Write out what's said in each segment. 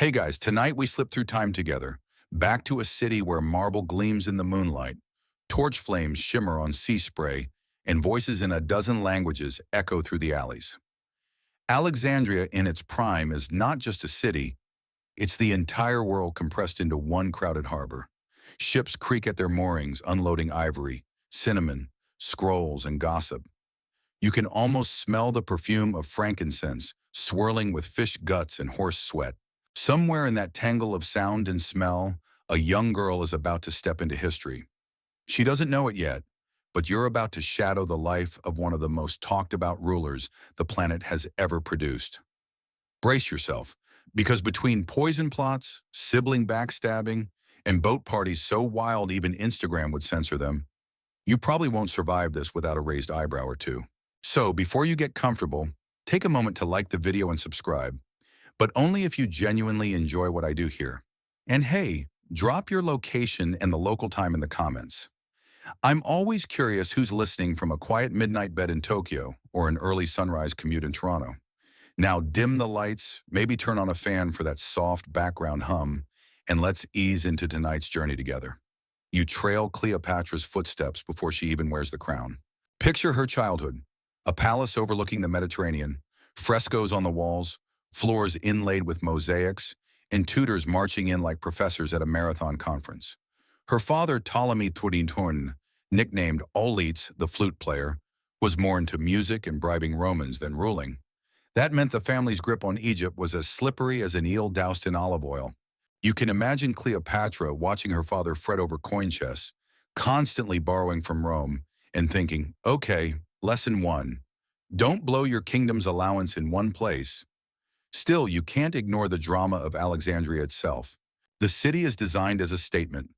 Hey guys, tonight we slip through time together, back to a city where marble gleams in the moonlight, torch flames shimmer on sea spray, and voices in a dozen languages echo through the alleys. Alexandria in its prime is not just a city, it's the entire world compressed into one crowded harbor. Ships creak at their moorings, unloading ivory, cinnamon, scrolls, and gossip. You can almost smell the perfume of frankincense swirling with fish guts and horse sweat. Somewhere in that tangle of sound and smell, a young girl is about to step into history. She doesn't know it yet, but you're about to shadow the life of one of the most talked about rulers the planet has ever produced. Brace yourself, because between poison plots, sibling backstabbing, and boat parties so wild even Instagram would censor them, you probably won't survive this without a raised eyebrow or two. So before you get comfortable, take a moment to like the video and subscribe, but only if you genuinely enjoy what I do here. And hey, drop your location and the local time in the comments. I'm always curious who's listening from a quiet midnight bed in Tokyo or an early sunrise commute in Toronto. Now dim the lights, maybe turn on a fan for that soft background hum, and let's ease into tonight's journey together. You trail Cleopatra's footsteps before she even wears the crown. Picture her childhood, a palace overlooking the Mediterranean, frescoes on the walls, floors inlaid with mosaics, and tutors marching in like professors at a marathon conference. Her father, Ptolemy Twintorn, nicknamed Olitz, the flute player, was more into music and bribing Romans than ruling. That meant the family's grip on Egypt was as slippery as an eel doused in olive oil. You can imagine Cleopatra watching her father fret over coin chests, constantly borrowing from Rome, and thinking, okay, lesson one, don't blow your kingdom's allowance in one place. Still, you can't ignore the drama of Alexandria itself. The city is designed as a statement.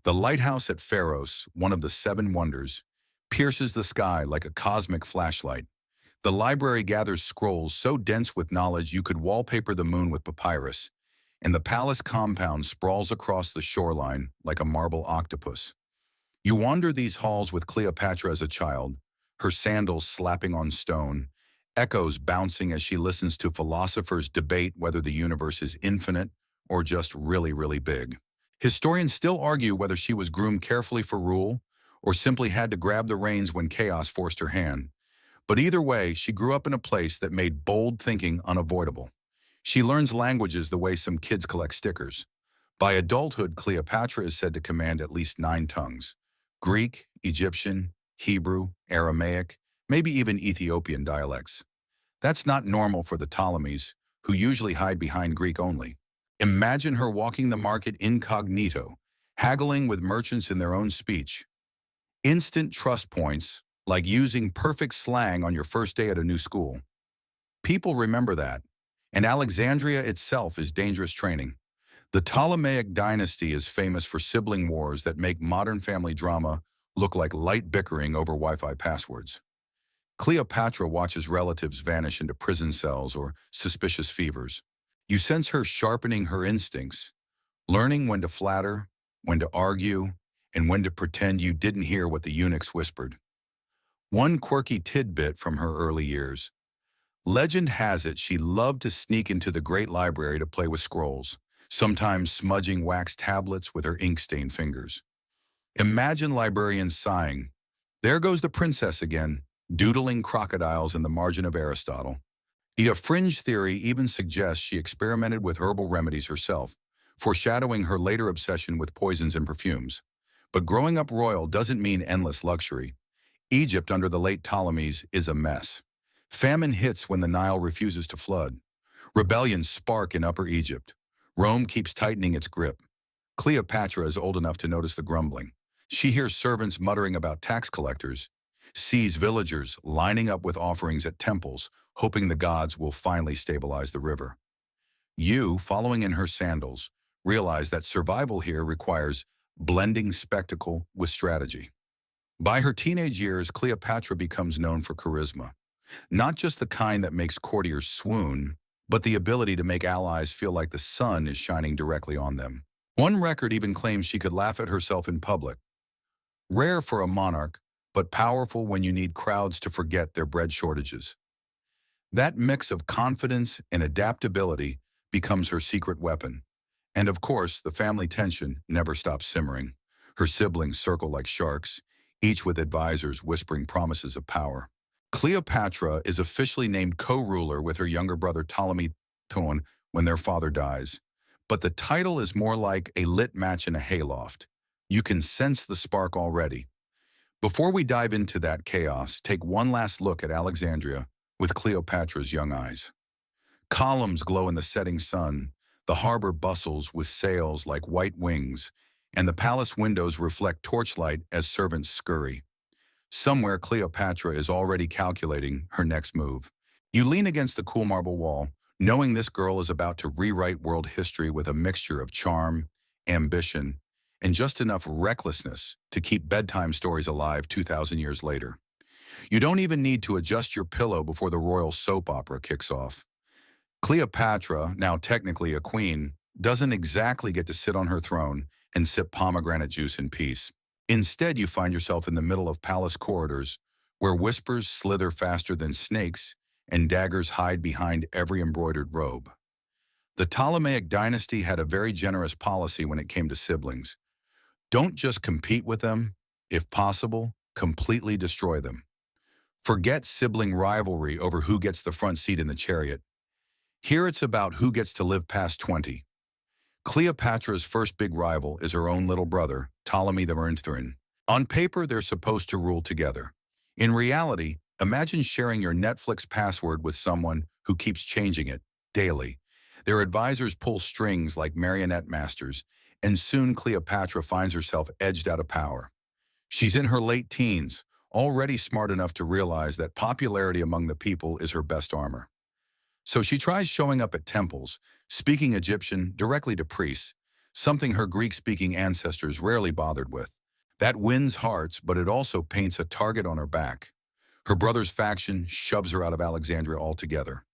The lighthouse at Pharos, one of the seven wonders, pierces the sky like a cosmic flashlight. The library gathers scrolls so dense with knowledge you could wallpaper the moon with papyrus, and the palace compound sprawls across the shoreline like a marble octopus. You wander these halls with Cleopatra as a child, her sandals slapping on stone, echoes bouncing as she listens to philosophers debate whether the universe is infinite or just really, really big. Historians still argue whether she was groomed carefully for rule or simply had to grab the reins when chaos forced her hand. But either way, she grew up in a place that made bold thinking unavoidable. She learns languages the way some kids collect stickers. By adulthood, Cleopatra is said to command at least 9 tongues: Greek, Egyptian, Hebrew, Aramaic, maybe even Ethiopian dialects. That's not normal for the Ptolemies, who usually hide behind Greek only. Imagine her walking the market incognito, haggling with merchants in their own speech. Instant trust points, like using perfect slang on your first day at a new school. People remember that, and Alexandria itself is dangerous training. The Ptolemaic dynasty is famous for sibling wars that make modern family drama look like light bickering over Wi-Fi passwords. Cleopatra watches relatives vanish into prison cells or suspicious fevers. You sense her sharpening her instincts, learning when to flatter, when to argue, and when to pretend you didn't hear what the eunuchs whispered. One quirky tidbit from her early years. Legend has it she loved to sneak into the great library to play with scrolls, sometimes smudging wax tablets with her ink-stained fingers. Imagine librarians sighing, "There goes the princess again," doodling crocodiles in the margin of Aristotle. A fringe theory even suggests she experimented with herbal remedies herself, foreshadowing her later obsession with poisons and perfumes. But growing up royal doesn't mean endless luxury. Egypt under the late Ptolemies is a mess. Famine hits when the Nile refuses to flood. Rebellions spark in Upper Egypt. Rome keeps tightening its grip. Cleopatra is old enough to notice the grumbling. She hears servants muttering about tax collectors, sees villagers lining up with offerings at temples, hoping the gods will finally stabilize the river. You, following in her sandals, realize that survival here requires blending spectacle with strategy. By her teenage years, Cleopatra becomes known for charisma. Not just the kind that makes courtiers swoon, but the ability to make allies feel like the sun is shining directly on them. One record even claims she could laugh at herself in public. Rare for a monarch, but powerful when you need crowds to forget their bread shortages. That mix of confidence and adaptability becomes her secret weapon. And of course, the family tension never stops simmering. Her siblings circle like sharks, each with advisors whispering promises of power. Cleopatra is officially named co-ruler with her younger brother Ptolemy when their father dies. But the title is more like a lit match in a hayloft. You can sense the spark already. Before we dive into that chaos, take one last look at Alexandria with Cleopatra's young eyes. Columns glow in the setting sun, the harbor bustles with sails like white wings, and the palace windows reflect torchlight as servants scurry. Somewhere Cleopatra is already calculating her next move. You lean against the cool marble wall, knowing this girl is about to rewrite world history with a mixture of charm, ambition, and just enough recklessness to keep bedtime stories alive 2,000 years later. You don't even need to adjust your pillow before the royal soap opera kicks off. Cleopatra, now technically a queen, doesn't exactly get to sit on her throne and sip pomegranate juice in peace. Instead, you find yourself in the middle of palace corridors where whispers slither faster than snakes and daggers hide behind every embroidered robe. The Ptolemaic dynasty had a very generous policy when it came to siblings. Don't just compete with them, if possible, completely destroy them. Forget sibling rivalry over who gets the front seat in the chariot. Here it's about who gets to live past 20. Cleopatra's first big rival is her own little brother, Ptolemy the Myrmidon. On paper, they're supposed to rule together. In reality, imagine sharing your Netflix password with someone who keeps changing it daily. Their advisors pull strings like marionette masters, and soon Cleopatra finds herself edged out of power. She's in her late teens, already smart enough to realize that popularity among the people is her best armor. So she tries showing up at temples, speaking Egyptian directly to priests, something her Greek-speaking ancestors rarely bothered with. That wins hearts, but it also paints a target on her back. Her brother's faction shoves her out of Alexandria altogether.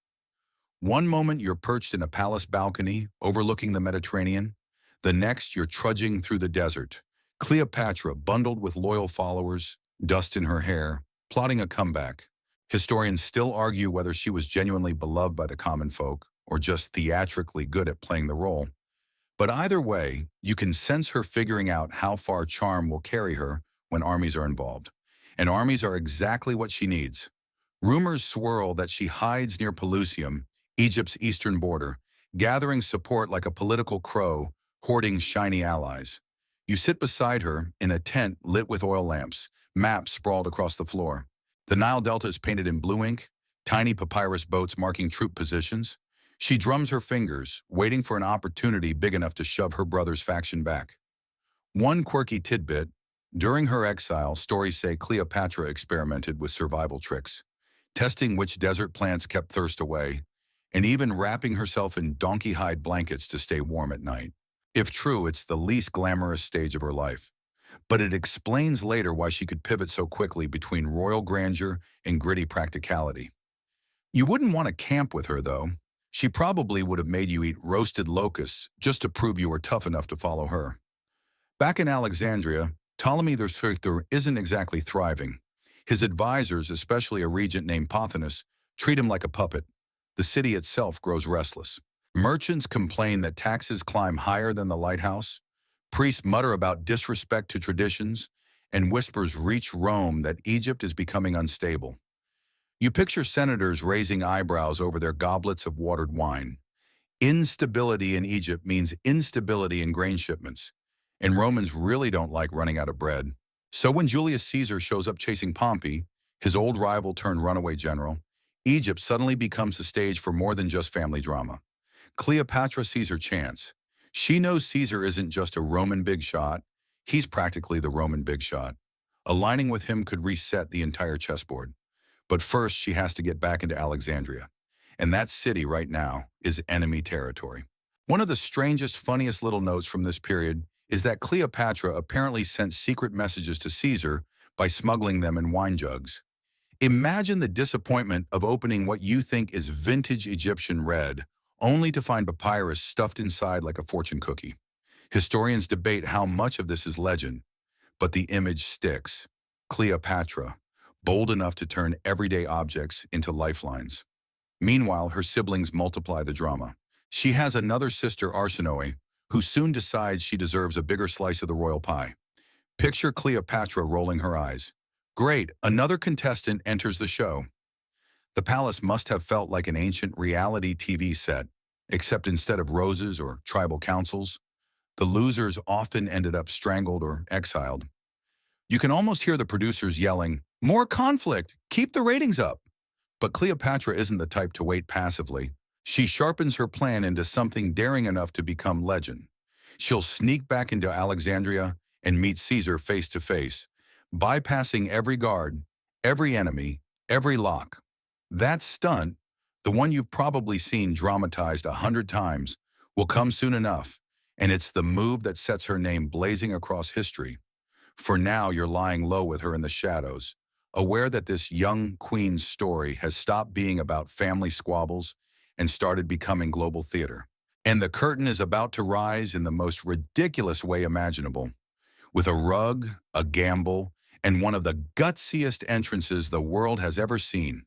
One moment you're perched in a palace balcony overlooking the Mediterranean, the next you're trudging through the desert. Cleopatra, bundled with loyal followers, dust in her hair, plotting a comeback. Historians still argue whether she was genuinely beloved by the common folk or just theatrically good at playing the role. But either way, you can sense her figuring out how far charm will carry her when armies are involved. And armies are exactly what she needs. Rumors swirl that she hides near Pelusium, Egypt's eastern border, gathering support like a political crow, hoarding shiny allies. You sit beside her in a tent lit with oil lamps, maps sprawled across the floor. The Nile Delta is painted in blue ink, tiny papyrus boats marking troop positions. She drums her fingers, waiting for an opportunity big enough to shove her brother's faction back. One quirky tidbit: during her exile, stories say Cleopatra experimented with survival tricks, testing which desert plants kept thirst away, and even wrapping herself in donkey hide blankets to stay warm at night. If true, it's the least glamorous stage of her life. But it explains later why she could pivot so quickly between royal grandeur and gritty practicality. You wouldn't want to camp with her, though. She probably would have made you eat roasted locusts just to prove you were tough enough to follow her. Back in Alexandria, Ptolemy the Third isn't exactly thriving. His advisors, especially a regent named Pothinus, treat him like a puppet. The city itself grows restless. Merchants complain that taxes climb higher than the lighthouse. Priests mutter about disrespect to traditions, and whispers reach Rome that Egypt is becoming unstable. You picture senators raising eyebrows over their goblets of watered wine. Instability in Egypt means instability in grain shipments, and Romans really don't like running out of bread. So when Julius Caesar shows up chasing Pompey, his old rival turned runaway general, Egypt suddenly becomes the stage for more than just family drama. Cleopatra sees her chance. She knows Caesar isn't just a Roman big shot, he's practically the Roman big shot. Aligning with him could reset the entire chessboard. But first, she has to get back into Alexandria. And that city right now is enemy territory. One of the strangest, funniest little notes from this period is that Cleopatra apparently sent secret messages to Caesar by smuggling them in wine jugs. Imagine the disappointment of opening what you think is vintage Egyptian red, only to find papyrus stuffed inside like a fortune cookie. Historians debate how much of this is legend, but the image sticks. Cleopatra, bold enough to turn everyday objects into lifelines. Meanwhile, her siblings multiply the drama. She has another sister, Arsinoe, who soon decides she deserves a bigger slice of the royal pie. Picture Cleopatra rolling her eyes. Great, another contestant enters the show. The palace must have felt like an ancient reality TV set, except instead of roses or tribal councils, the losers often ended up strangled or exiled. You can almost hear the producers yelling, "More conflict! Keep the ratings up!" But Cleopatra isn't the type to wait passively. She sharpens her plan into something daring enough to become legend. She'll sneak back into Alexandria and meet Caesar face to face, bypassing every guard, every enemy, every lock. That stunt, the one you've probably seen dramatized 100 times, will come soon enough, and it's the move that sets her name blazing across history. For now, you're lying low with her in the shadows, aware that this young queen's story has stopped being about family squabbles and started becoming global theater. And the curtain is about to rise in the most ridiculous way imaginable, with a rug, a gamble, and one of the gutsiest entrances the world has ever seen.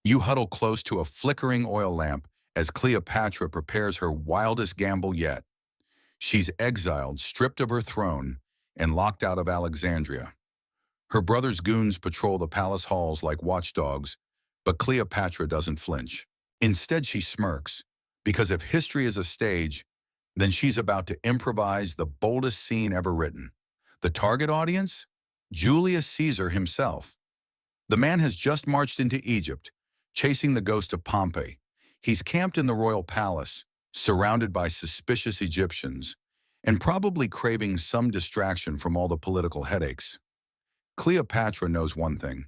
You huddle close to a flickering oil lamp as Cleopatra prepares her wildest gamble yet. She's exiled, stripped of her throne, and locked out of Alexandria. Her brother's goons patrol the palace halls like watchdogs, but Cleopatra doesn't flinch. Instead, she smirks, because if history is a stage, then she's about to improvise the boldest scene ever written. The target audience? Julius Caesar himself. The man has just marched into Egypt, chasing the ghost of Pompey. He's camped in the royal palace, surrounded by suspicious Egyptians, and probably craving some distraction from all the political headaches. Cleopatra knows one thing.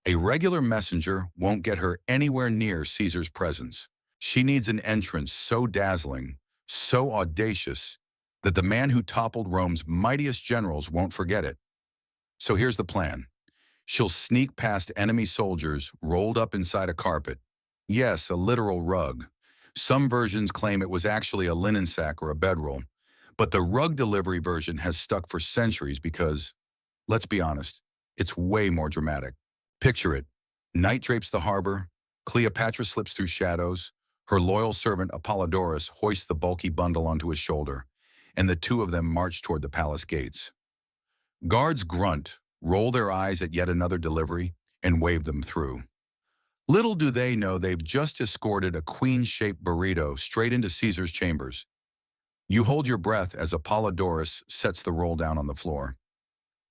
A regular messenger won't get her anywhere near Caesar's presence. She needs an entrance so dazzling, so audacious, that the man who toppled Rome's mightiest generals won't forget it. So here's the plan. She'll sneak past enemy soldiers rolled up inside a carpet. Yes, a literal rug. Some versions claim it was actually a linen sack or a bedroll, but the rug delivery version has stuck for centuries because, let's be honest, it's way more dramatic. Picture it. Night drapes the harbor, Cleopatra slips through shadows, her loyal servant Apollodorus hoists the bulky bundle onto his shoulder, and the two of them march toward the palace gates. Guards grunt, roll their eyes at yet another delivery, and wave them through. Little do they know they've just escorted a queen-shaped burrito straight into Caesar's chambers. You hold your breath as Apollodorus sets the roll down on the floor.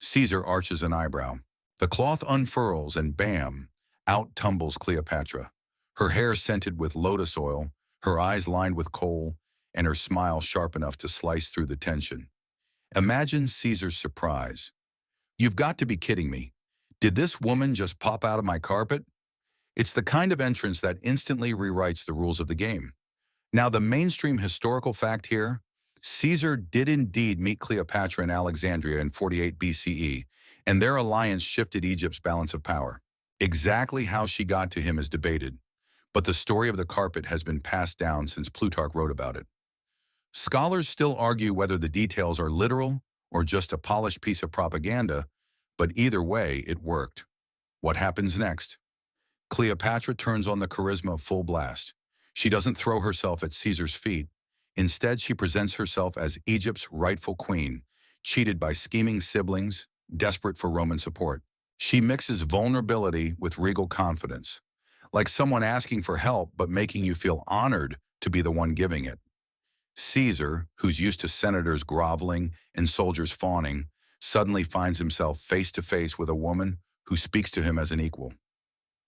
Caesar arches an eyebrow. The cloth unfurls and bam, out tumbles Cleopatra. Her hair scented with lotus oil, her eyes lined with kohl, and her smile sharp enough to slice through the tension. Imagine Caesar's surprise. You've got to be kidding me. Did this woman just pop out of my carpet? It's the kind of entrance that instantly rewrites the rules of the game. Now, the mainstream historical fact here, Caesar did indeed meet Cleopatra in Alexandria in 48 BCE, and their alliance shifted Egypt's balance of power. Exactly how she got to him is debated, but the story of the carpet has been passed down since Plutarch wrote about it. Scholars still argue whether the details are literal or just a polished piece of propaganda, but either way, it worked. What happens next? Cleopatra turns on the charisma full blast. She doesn't throw herself at Caesar's feet. Instead, she presents herself as Egypt's rightful queen, cheated by scheming siblings, desperate for Roman support. She mixes vulnerability with regal confidence, like someone asking for help but making you feel honored to be the one giving it. Caesar, who's used to senators groveling and soldiers fawning, suddenly finds himself face to face with a woman who speaks to him as an equal.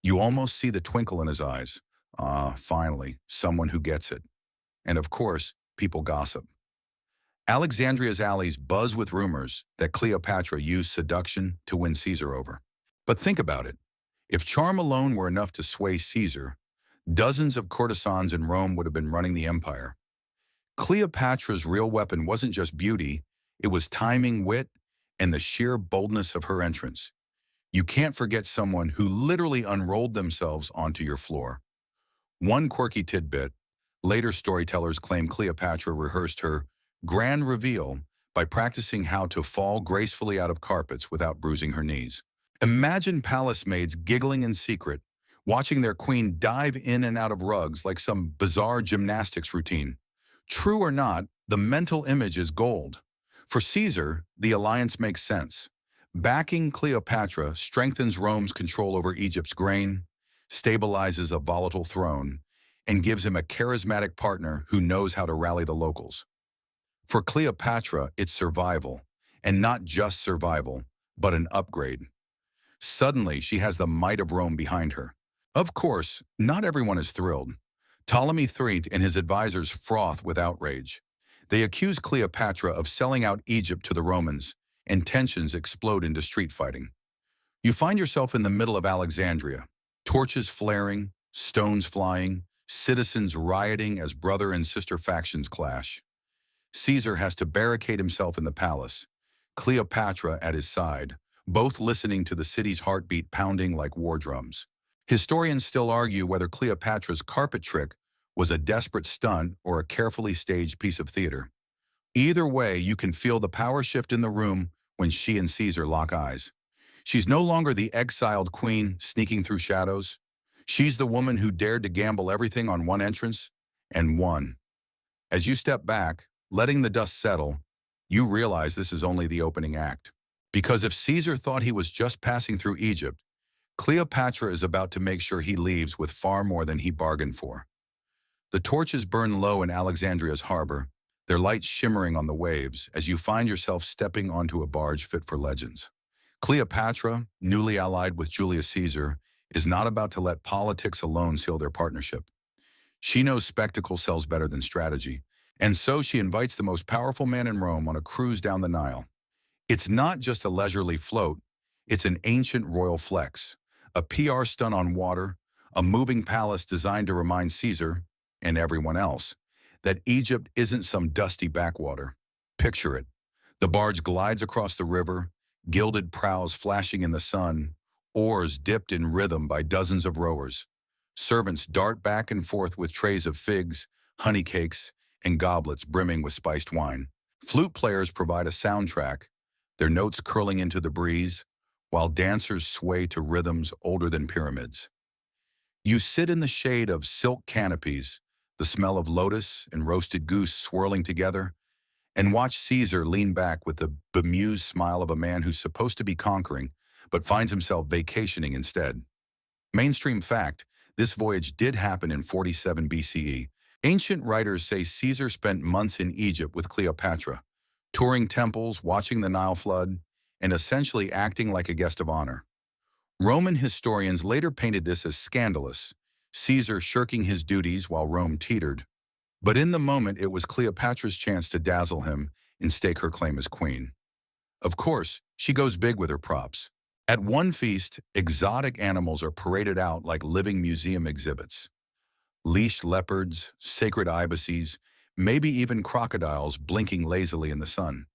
You almost see the twinkle in his eyes. Ah, finally, someone who gets it. And of course, people gossip. Alexandria's alleys buzz with rumors that Cleopatra used seduction to win Caesar over. But think about it. If charm alone were enough to sway Caesar, dozens of courtesans in Rome would have been running the empire. Cleopatra's real weapon wasn't just beauty, it was timing, wit, and the sheer boldness of her entrance. You can't forget someone who literally unrolled themselves onto your floor. One quirky tidbit, later storytellers claim Cleopatra rehearsed her grand reveal by practicing how to fall gracefully out of carpets without bruising her knees. Imagine palace maids giggling in secret watching their queen dive in and out of rugs like some bizarre gymnastics routine. True or not, the mental image is gold. For Caesar, the alliance makes sense. Backing Cleopatra strengthens Rome's control over Egypt's grain, stabilizes a volatile throne, and gives him a charismatic partner who knows how to rally the locals. For Cleopatra, it's survival, and not just survival, but an upgrade. Suddenly, she has the might of Rome behind her. Of course, not everyone is thrilled. Ptolemy III and his advisors froth with outrage. They accuse Cleopatra of selling out Egypt to the Romans, and tensions explode into street fighting. You find yourself in the middle of Alexandria, torches flaring, stones flying, citizens rioting as brother and sister factions clash. Caesar has to barricade himself in the palace, Cleopatra at his side, both listening to the city's heartbeat pounding like war drums. Historians still argue whether Cleopatra's carpet trick was a desperate stunt or a carefully staged piece of theater. Either way, you can feel the power shift in the room when she and Caesar lock eyes. She's no longer the exiled queen sneaking through shadows. She's the woman who dared to gamble everything on one entrance and won. As you step back, letting the dust settle, you realize this is only the opening act. Because if Caesar thought he was just passing through Egypt, Cleopatra is about to make sure he leaves with far more than he bargained for. The torches burn low in Alexandria's harbor, their lights shimmering on the waves as you find yourself stepping onto a barge fit for legends. Cleopatra, newly allied with Julius Caesar, is not about to let politics alone seal their partnership. She knows spectacle sells better than strategy, and so she invites the most powerful man in Rome on a cruise down the Nile. It's not just a leisurely float, it's an ancient royal flex, a PR stunt on water, a moving palace designed to remind Caesar, and everyone else, that Egypt isn't some dusty backwater. Picture it. The barge glides across the river, gilded prows flashing in the sun, oars dipped in rhythm by dozens of rowers. Servants dart back and forth with trays of figs, honey cakes, and goblets brimming with spiced wine. Flute players provide a soundtrack, their notes curling into the breeze, while dancers sway to rhythms older than pyramids. You sit in the shade of silk canopies, the smell of lotus and roasted goose swirling together, and watch Caesar lean back with the bemused smile of a man who's supposed to be conquering, but finds himself vacationing instead. Mainstream fact, this voyage did happen in 47 BCE. Ancient writers say Caesar spent months in Egypt with Cleopatra, touring temples, watching the Nile flood, and essentially acting like a guest of honor. Roman historians later painted this as scandalous, Caesar shirking his duties while Rome teetered. But in the moment, it was Cleopatra's chance to dazzle him and stake her claim as queen. Of course, she goes big with her props. At one feast, exotic animals are paraded out like living museum exhibits. Leashed leopards, sacred ibises, maybe even crocodiles blinking lazily in the sun.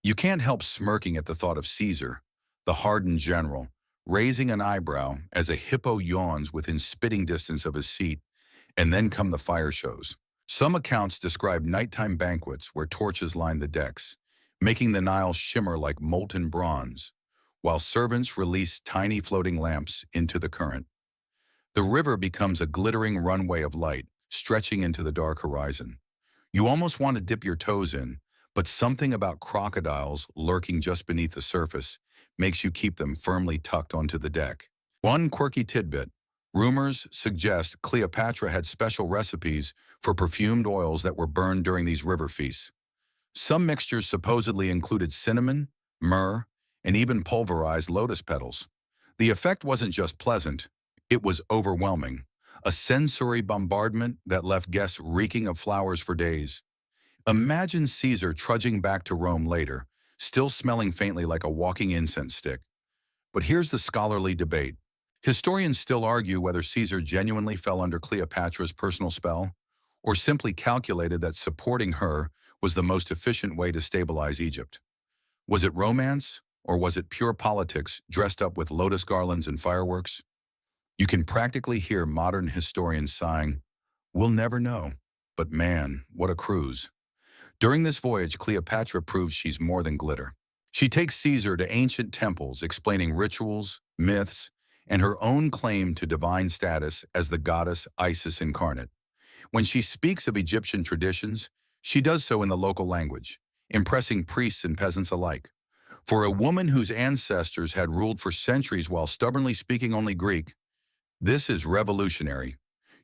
You can't help smirking at the thought of Caesar, the hardened general, raising an eyebrow as a hippo yawns within spitting distance of his seat, and then come the fire shows. Some accounts describe nighttime banquets where torches line the decks, making the Nile shimmer like molten bronze, while servants release tiny floating lamps into the current. The river becomes a glittering runway of light, stretching into the dark horizon. You almost want to dip your toes in, but something about crocodiles lurking just beneath the surface makes you keep them firmly tucked onto the deck. One quirky tidbit: rumors suggest Cleopatra had special recipes for perfumed oils that were burned during these river feasts. Some mixtures supposedly included cinnamon, myrrh, and even pulverized lotus petals. The effect wasn't just pleasant, it was overwhelming, a sensory bombardment that left guests reeking of flowers for days. Imagine Caesar trudging back to Rome later, still smelling faintly like a walking incense stick. But here's the scholarly debate. Historians still argue whether Caesar genuinely fell under Cleopatra's personal spell, or simply calculated that supporting her was the most efficient way to stabilize Egypt. Was it romance, or was it pure politics dressed up with lotus garlands and fireworks? You can practically hear modern historians sighing, "We'll never know, but man, what a cruise." During this voyage, Cleopatra proves she's more than glitter. She takes Caesar to ancient temples explaining rituals, myths, and her own claim to divine status as the goddess Isis incarnate. When she speaks of Egyptian traditions, she does so in the local language, impressing priests and peasants alike. For a woman whose ancestors had ruled for centuries while stubbornly speaking only Greek, this is revolutionary.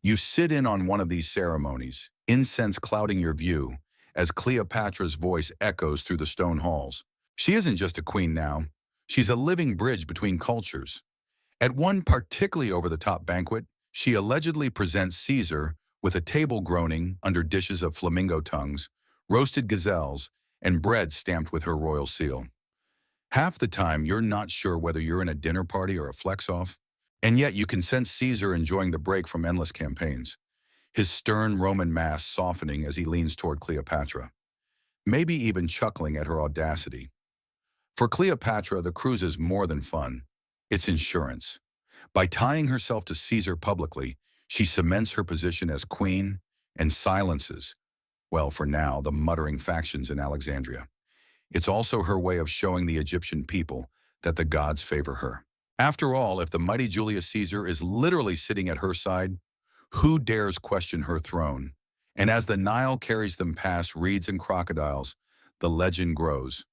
You sit in on one of these ceremonies, incense clouding your view, as Cleopatra's voice echoes through the stone halls. She isn't just a queen now. She's a living bridge between cultures. At one particularly over-the-top banquet, she allegedly presents Caesar with a table groaning under dishes of flamingo tongues, roasted gazelles, and bread stamped with her royal seal. Half the time, you're not sure whether you're in a dinner party or a flex-off, and yet you can sense Caesar enjoying the break from endless campaigns, his stern Roman mask softening as he leans toward Cleopatra, maybe even chuckling at her audacity. For Cleopatra, the cruise is more than fun. It's insurance. By tying herself to Caesar publicly, she cements her position as queen and silences, well, for now, the muttering factions in Alexandria. It's also her way of showing the Egyptian people that the gods favor her. After all, if the mighty Julius Caesar is literally sitting at her side, who dares question her throne? And as the Nile carries them past reeds and crocodiles, the legend grows.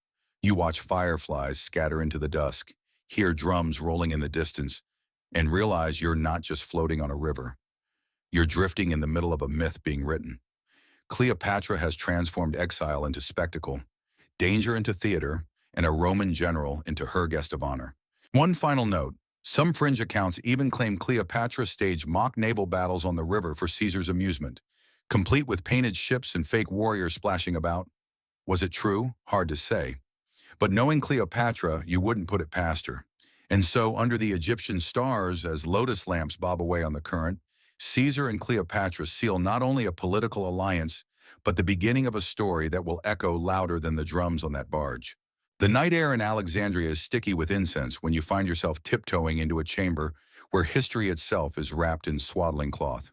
You watch fireflies scatter into the dusk, hear drums rolling in the distance, and realize you're not just floating on a river. You're drifting in the middle of a myth being written. Cleopatra has transformed exile into spectacle, danger into theater, and a Roman general into her guest of honor. One final note, some fringe accounts even claim Cleopatra staged mock naval battles on the river for Caesar's amusement, complete with painted ships and fake warriors splashing about. Was it true? Hard to say. But knowing Cleopatra, you wouldn't put it past her. And so, under the Egyptian stars, as lotus lamps bob away on the current, Caesar and Cleopatra seal not only a political alliance, but the beginning of a story that will echo louder than the drums on that barge. The night air in Alexandria is sticky with incense when you find yourself tiptoeing into a chamber where history itself is wrapped in swaddling cloth.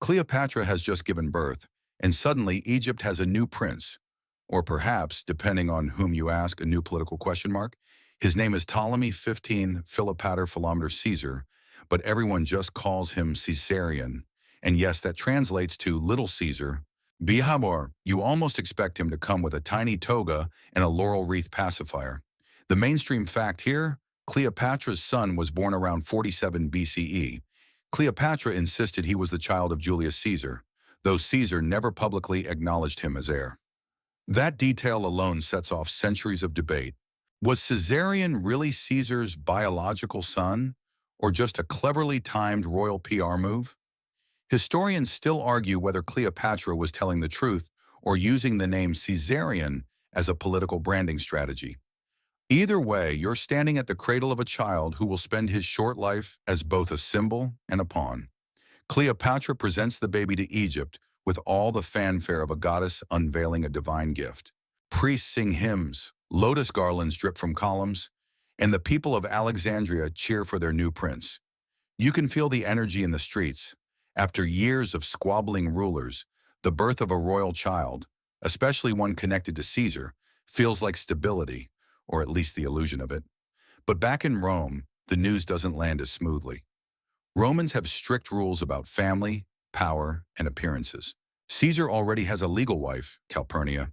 Cleopatra has just given birth, and suddenly Egypt has a new prince, or perhaps, depending on whom you ask, a new political question mark. His name is Ptolemy 15 Philopater Philometer Caesar, but everyone just calls him Caesarion. And yes, that translates to Little Caesar. Bihamor, you almost expect him to come with a tiny toga and a laurel wreath pacifier. The mainstream fact here, Cleopatra's son was born around 47 BCE. Cleopatra insisted he was the child of Julius Caesar, though Caesar never publicly acknowledged him as heir. That detail alone sets off centuries of debate. Was Caesarion really Caesar's biological son, or just a cleverly timed royal PR move? Historians still argue whether Cleopatra was telling the truth or using the name Caesarion as a political branding strategy. Either way, you're standing at the cradle of a child who will spend his short life as both a symbol and a pawn. Cleopatra presents the baby to Egypt with all the fanfare of a goddess unveiling a divine gift. Priests sing hymns, lotus garlands drip from columns, and the people of Alexandria cheer for their new prince. You can feel the energy in the streets. After years of squabbling rulers, the birth of a royal child, especially one connected to Caesar, feels like stability, or at least the illusion of it. But back in Rome, the news doesn't land as smoothly. Romans have strict rules about family, power, and appearances. Caesar already has a legal wife, Calpurnia,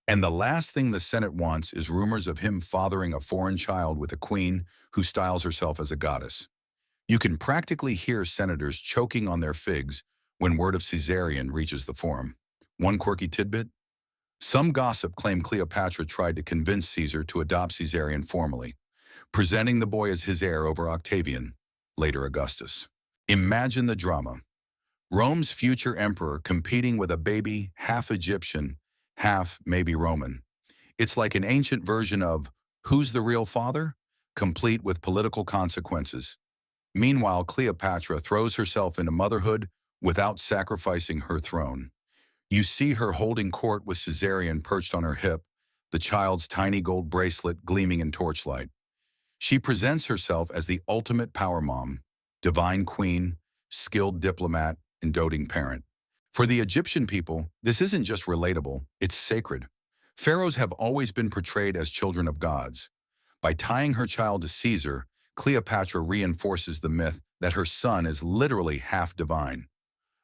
and the last thing the Senate wants is rumors of him fathering a foreign child with a queen who styles herself as a goddess. You can practically hear senators choking on their figs when word of Caesarion reaches the forum. One quirky tidbit? Some gossip claim Cleopatra tried to convince Caesar to adopt Caesarion formally, presenting the boy as his heir over Octavian, later Augustus. Imagine the drama. Rome's future emperor competing with a baby half Egyptian, half maybe Roman. It's like an ancient version of Who's the Real Father? Complete with political consequences. Meanwhile, Cleopatra throws herself into motherhood without sacrificing her throne. You see her holding court with Caesarion perched on her hip, the child's tiny gold bracelet gleaming in torchlight. She presents herself as the ultimate power mom, divine queen, skilled diplomat, and doting parent. For the Egyptian people, this isn't just relatable, it's sacred. Pharaohs have always been portrayed as children of gods. By tying her child to Caesar, Cleopatra reinforces the myth that her son is literally half divine.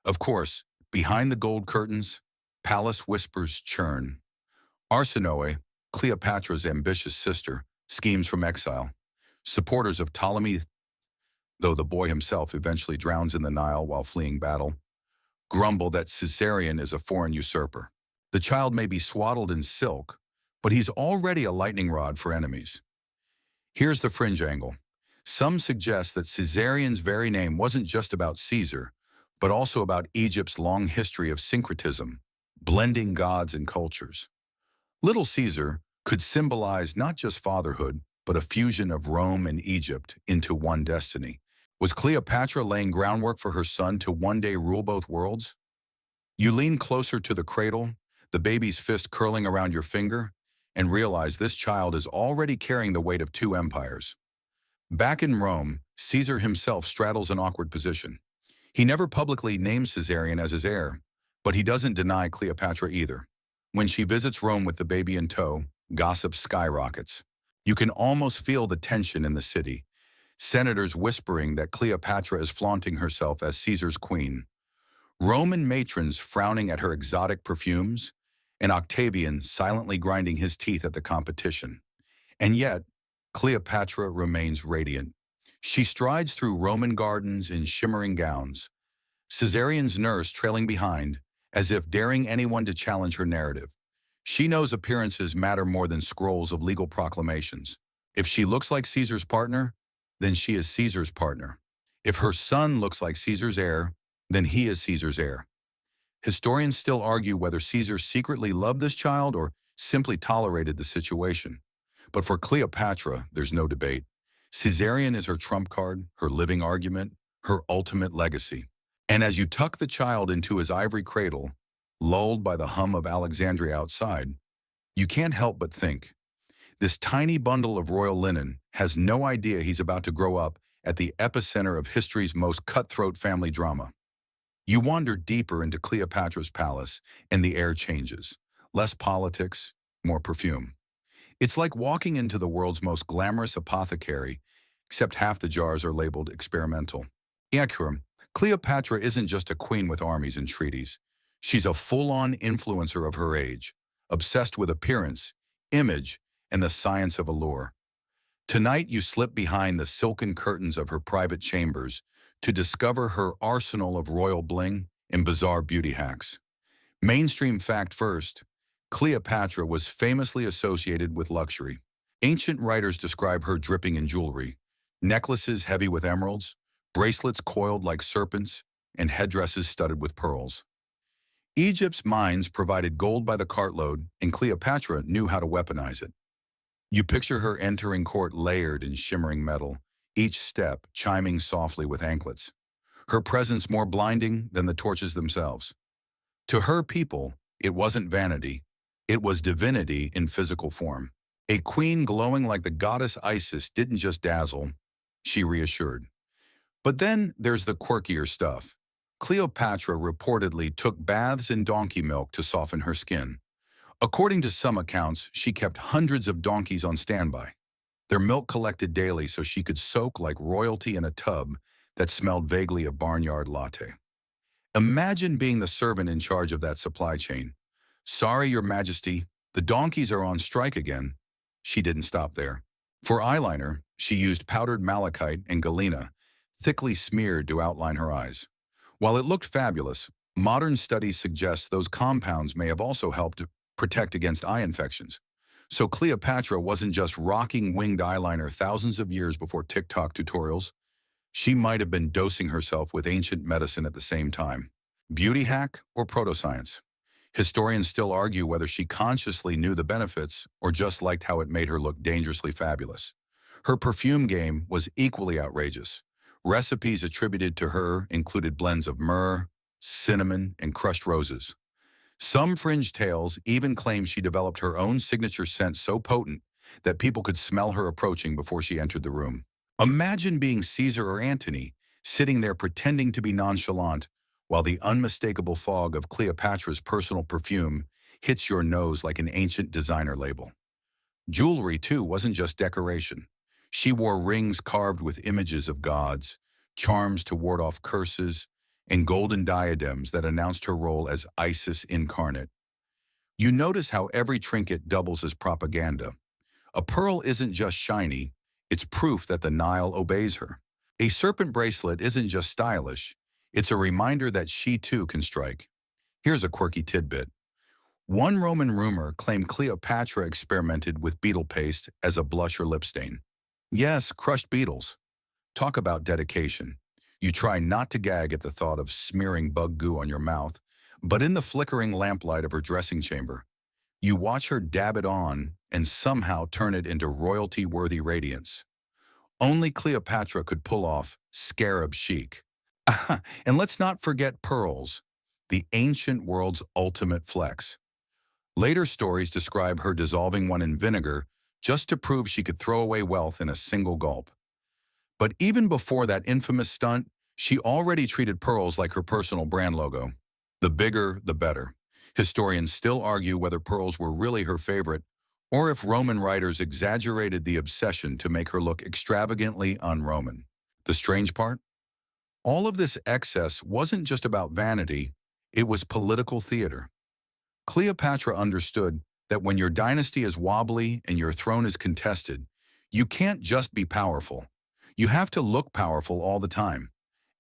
Of course, behind the gold curtains, palace whispers churn. Arsinoe, Cleopatra's ambitious sister, schemes from exile. Supporters of Ptolemy, though the boy himself eventually drowns in the Nile while fleeing battle, grumble that Caesarion is a foreign usurper. The child may be swaddled in silk, but he's already a lightning rod for enemies. Here's the fringe angle. Some suggest that Caesarion's very name wasn't just about Caesar, but also about Egypt's long history of syncretism, blending gods and cultures. Little Caesar could symbolize not just fatherhood, but a fusion of Rome and Egypt into one destiny. Was Cleopatra laying groundwork for her son to one day rule both worlds? You lean closer to the cradle, the baby's fist curling around your finger, and realize this child is already carrying the weight of two empires. Back in Rome, Caesar himself straddles an awkward position. He never publicly names Caesarion as his heir, but he doesn't deny Cleopatra either. When she visits Rome with the baby in tow, gossip skyrockets. You can almost feel the tension in the city. Senators whispering that Cleopatra is flaunting herself as Caesar's queen. Roman matrons frowning at her exotic perfumes, and Octavian silently grinding his teeth at the competition. And yet, Cleopatra remains radiant. She strides through Roman gardens in shimmering gowns, Caesarion's nurse trailing behind, as if daring anyone to challenge her narrative. She knows appearances matter more than scrolls of legal proclamations. If she looks like Caesar's partner, then she is Caesar's partner. If her son looks like Caesar's heir, then he is Caesar's heir. Historians still argue whether Caesar secretly loved this child or simply tolerated the situation. But for Cleopatra, there's no debate. Caesarion is her trump card, her living argument, her ultimate legacy. And as you tuck the child into his ivory cradle, lulled by the hum of Alexandria outside, you can't help but think, this tiny bundle of royal linen has no idea he's about to grow up at the epicenter of history's most cutthroat family drama. You wander deeper into Cleopatra's palace, and the air changes. Less politics, more perfume. It's like walking into the world's most glamorous apothecary, except half the jars are labeled experimental. Akram, Cleopatra isn't just a queen with armies and treaties. She's a full-on influencer of her age, obsessed with appearance, image, and the science of allure. Tonight you slip behind the silken curtains of her private chambers to discover her arsenal of royal bling and bizarre beauty hacks. Mainstream fact first, Cleopatra was famously associated with luxury. Ancient writers describe her dripping in jewelry, necklaces heavy with emeralds, bracelets coiled like serpents, and headdresses studded with pearls. Egypt's mines provided gold by the cartload, and Cleopatra knew how to weaponize it. You picture her entering court layered in shimmering metal, each step chiming softly with anklets. Her presence more blinding than the torches themselves. To her people, it wasn't vanity, it was divinity in physical form. A queen glowing like the goddess Isis didn't just dazzle, she reassured. But then there's the quirkier stuff. Cleopatra reportedly took baths in donkey milk to soften her skin. According to some accounts, she kept hundreds of donkeys on standby. Their milk collected daily so she could soak like royalty in a tub that smelled vaguely of barnyard latte. Imagine being the servant in charge of that supply chain. Sorry, Your Majesty, the donkeys are on strike again. She didn't stop there. For eyeliner, she used powdered malachite and galena, thickly smeared to outline her eyes. While it looked fabulous, modern studies suggest those compounds may have also helped to protect against eye infections. So Cleopatra wasn't just rocking winged eyeliner thousands of years before TikTok tutorials. She might have been dosing herself with ancient medicine at the same time. Beauty hack or proto-science? Historians still argue whether she consciously knew the benefits or just liked how it made her look dangerously fabulous. Her perfume game was equally outrageous. Recipes attributed to her included blends of myrrh, cinnamon, and crushed roses. Some fringe tales even claim she developed her own signature scent so potent that people could smell her approaching before she entered the room. Imagine being Caesar or Antony, sitting there pretending to be nonchalant, while the unmistakable fog of Cleopatra's personal perfume hits your nose like an ancient designer label. Jewelry, too, wasn't just decoration. She wore rings carved with images of gods, charms to ward off curses, and golden diadems that announced her role as Isis incarnate. You notice how every trinket doubles as propaganda. A pearl isn't just shiny, it's proof that the Nile obeys her. A serpent bracelet isn't just stylish, it's a reminder that she too can strike. Here's a quirky tidbit. One Roman rumor claimed Cleopatra experimented with beetle paste as a blush or lip stain. Yes, crushed beetles. Talk about dedication. You try not to gag at the thought of smearing bug goo on your mouth, but in the flickering lamplight of her dressing chamber, you watch her dab it on and somehow turn it into royalty-worthy radiance. Only Cleopatra could pull off scarab chic. And let's not forget pearls, the ancient world's ultimate flex. Later stories describe her dissolving one in vinegar just to prove she could throw away wealth in a single gulp. But even before that infamous stunt, she already treated pearls like her personal brand logo. The bigger, the better. Historians still argue whether pearls were really her favorite, or if Roman writers exaggerated the obsession to make her look extravagantly un-Roman. The strange part? All of this excess wasn't just about vanity, it was political theater. Cleopatra understood that when your dynasty is wobbly and your throne is contested, you can't just be powerful. You have to look powerful all the time.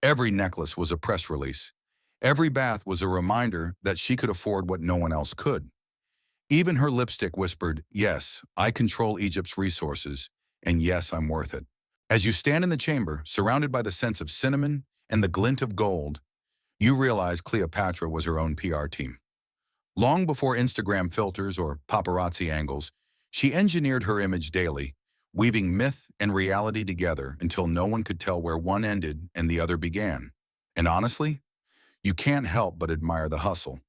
Every necklace was a press release. Every bath was a reminder that she could afford what no one else could. Even her lipstick whispered, "Yes, I control Egypt's resources, and yes, I'm worth it." As you stand in the chamber, surrounded by the scents of cinnamon and the glint of gold, you realize Cleopatra was her own PR team. Long before Instagram filters or paparazzi angles, she engineered her image daily, weaving myth and reality together until no one could tell where one ended and the other began. And honestly, you can't help but admire the hustle.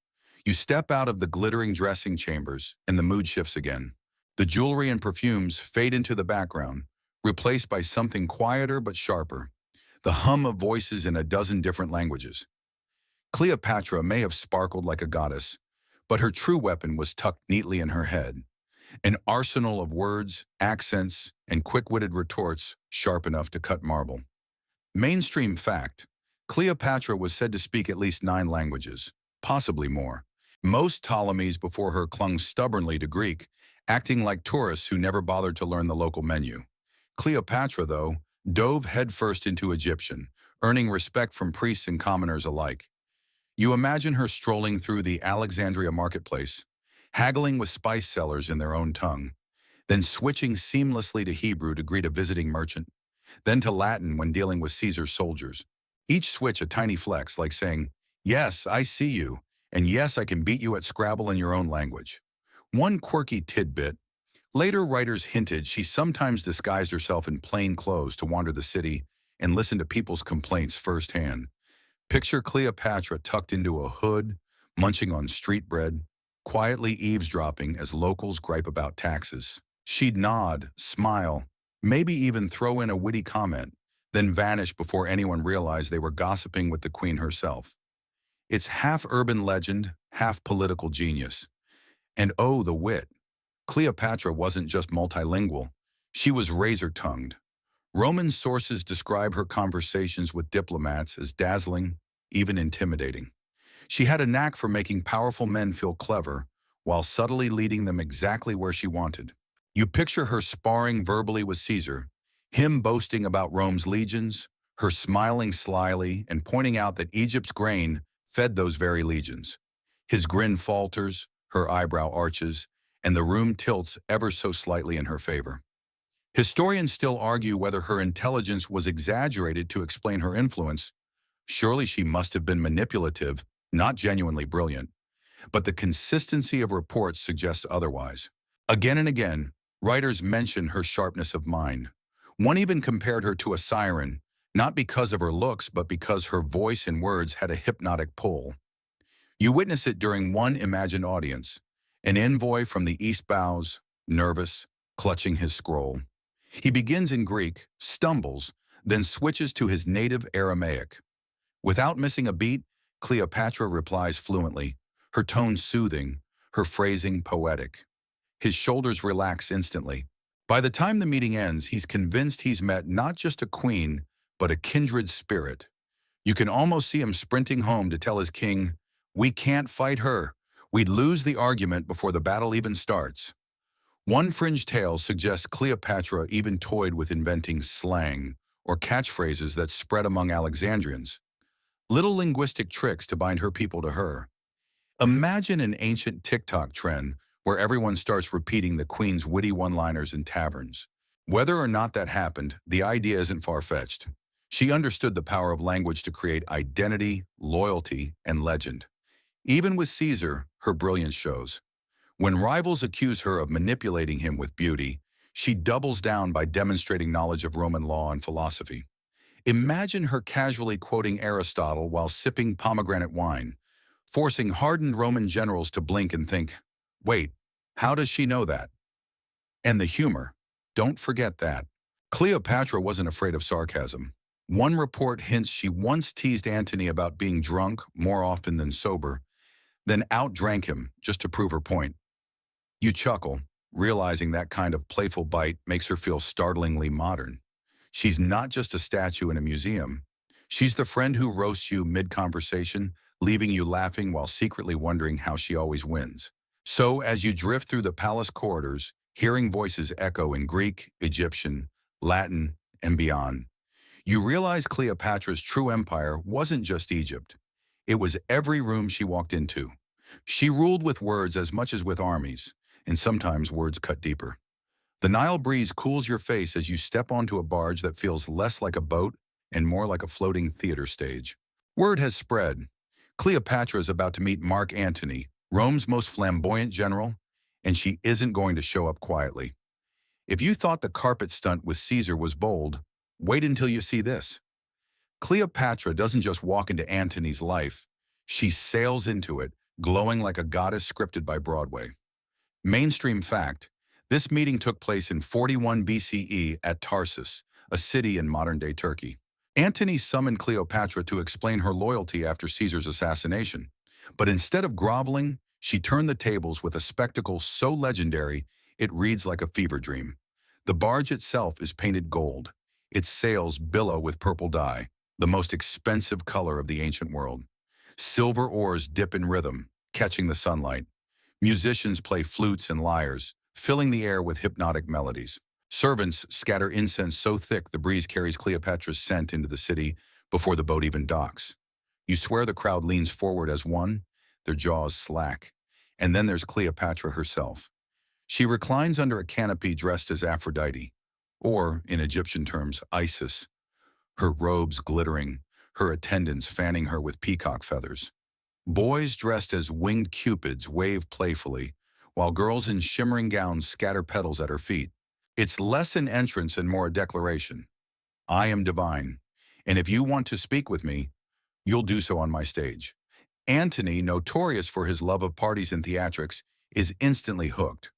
You step out of the glittering dressing chambers and the mood shifts again. The jewelry and perfumes fade into the background, replaced by something quieter but sharper, the hum of voices in a dozen different languages. Cleopatra may have sparkled like a goddess, but her true weapon was tucked neatly in her head, an arsenal of words, accents, and quick-witted retorts sharp enough to cut marble. Mainstream fact: Cleopatra was said to speak at least 9 languages, possibly more. Most Ptolemies before her clung stubbornly to Greek, acting like tourists who never bothered to learn the local menu. Cleopatra, though, dove headfirst into Egyptian, earning respect from priests and commoners alike. You imagine her strolling through the Alexandria marketplace, haggling with spice sellers in their own tongue, then switching seamlessly to Hebrew to greet a visiting merchant, then to Latin when dealing with Caesar's soldiers. Each switch a tiny flex, like saying, "Yes, I see you, and yes, I can beat you at Scrabble in your own language." One quirky tidbit: later writers hinted she sometimes disguised herself in plain clothes to wander the city and listen to people's complaints firsthand. Picture Cleopatra tucked into a hood, munching on street bread, quietly eavesdropping as locals gripe about taxes. She'd nod, smile, maybe even throw in a witty comment, then vanish before anyone realized they were gossiping with the queen herself. It's half urban legend, half political genius. And oh, the wit. Cleopatra wasn't just multilingual, she was razor-tongued. Roman sources describe her conversations with diplomats as dazzling, even intimidating. She had a knack for making powerful men feel clever, while subtly leading them exactly where she wanted. You picture her sparring verbally with Caesar, him boasting about Rome's legions, her smiling slyly and pointing out that Egypt's grain fed those very legions. His grin falters, her eyebrow arches, and the room tilts ever so slightly in her favor. Historians still argue whether her intelligence was exaggerated to explain her influence. Surely she must have been manipulative, not genuinely brilliant. But the consistency of reports suggests otherwise. Again and again, writers mention her sharpness of mind. One even compared her to a siren, not because of her looks, but because her voice and words had a hypnotic pull. You witness it during one imagined audience. An envoy from the East bows, nervous, clutching his scroll. He begins in Greek, stumbles, then switches to his native Aramaic. Without missing a beat, Cleopatra replies fluently, her tone soothing, her phrasing poetic. His shoulders relax instantly. By the time the meeting ends, he's convinced he's met not just a queen, but a kindred spirit. You can almost see him sprinting home to tell his king, "We can't fight her. We'd lose the argument before the battle even starts." One fringe tale suggests Cleopatra even toyed with inventing slang or catchphrases that spread among Alexandrians, little linguistic tricks to bind her people to her. Imagine an ancient TikTok trend where everyone starts repeating the queen's witty one-liners in taverns. Whether or not that happened, the idea isn't far-fetched. She understood the power of language to create identity, loyalty, and legend. Even with Caesar, her brilliance shows. When rivals accuse her of manipulating him with beauty, she doubles down by demonstrating knowledge of Roman law and philosophy. Imagine her casually quoting Aristotle while sipping pomegranate wine, forcing hardened Roman generals to blink and think, "Wait, how does she know that?" And the humor. Don't forget that. Cleopatra wasn't afraid of sarcasm. One report hints she once teased Antony about being drunk more often than sober, then outdrank him just to prove her point. You chuckle, realizing that kind of playful bite makes her feel startlingly modern. She's not just a statue in a museum. She's the friend who roasts you mid-conversation, leaving you laughing while secretly wondering how she always wins. So as you drift through the palace corridors, hearing voices echo in Greek, Egyptian, Latin, and beyond, you realize Cleopatra's true empire wasn't just Egypt. It was every room she walked into. She ruled with words as much as with armies, and sometimes words cut deeper. The Nile breeze cools your face as you step onto a barge that feels less like a boat and more like a floating theater stage. Word has spread. Cleopatra is about to meet Mark Antony, Rome's most flamboyant general, and she isn't going to show up quietly. If you thought the carpet stunt with Caesar was bold, wait until you see this. Cleopatra doesn't just walk into Antony's life, she sails into it, glowing like a goddess scripted by Broadway. Mainstream fact, this meeting took place in 41 BCE at Tarsus, a city in modern-day Turkey. Antony summoned Cleopatra to explain her loyalty after Caesar's assassination, but instead of groveling, she turned the tables with a spectacle so legendary it reads like a fever dream. The barge itself is painted gold. Its sails billow with purple dye, the most expensive color of the ancient world. Silver oars dip in rhythm, catching the sunlight. Musicians play flutes and lyres, filling the air with hypnotic melodies. Servants scatter incense so thick the breeze carries Cleopatra's scent into the city before the boat even docks. You swear the crowd leans forward as one, their jaws slack. And then there's Cleopatra herself. She reclines under a canopy dressed as Aphrodite, or, in Egyptian terms, Isis, her robes glittering, her attendants fanning her with peacock feathers. Boys dressed as winged cupids wave playfully, while girls in shimmering gowns scatter petals at her feet. It's less an entrance and more a declaration. I am divine, and if you want to speak with me, you'll do so on my stage. Antony, notorious for his love of parties and theatrics, is instantly hooked.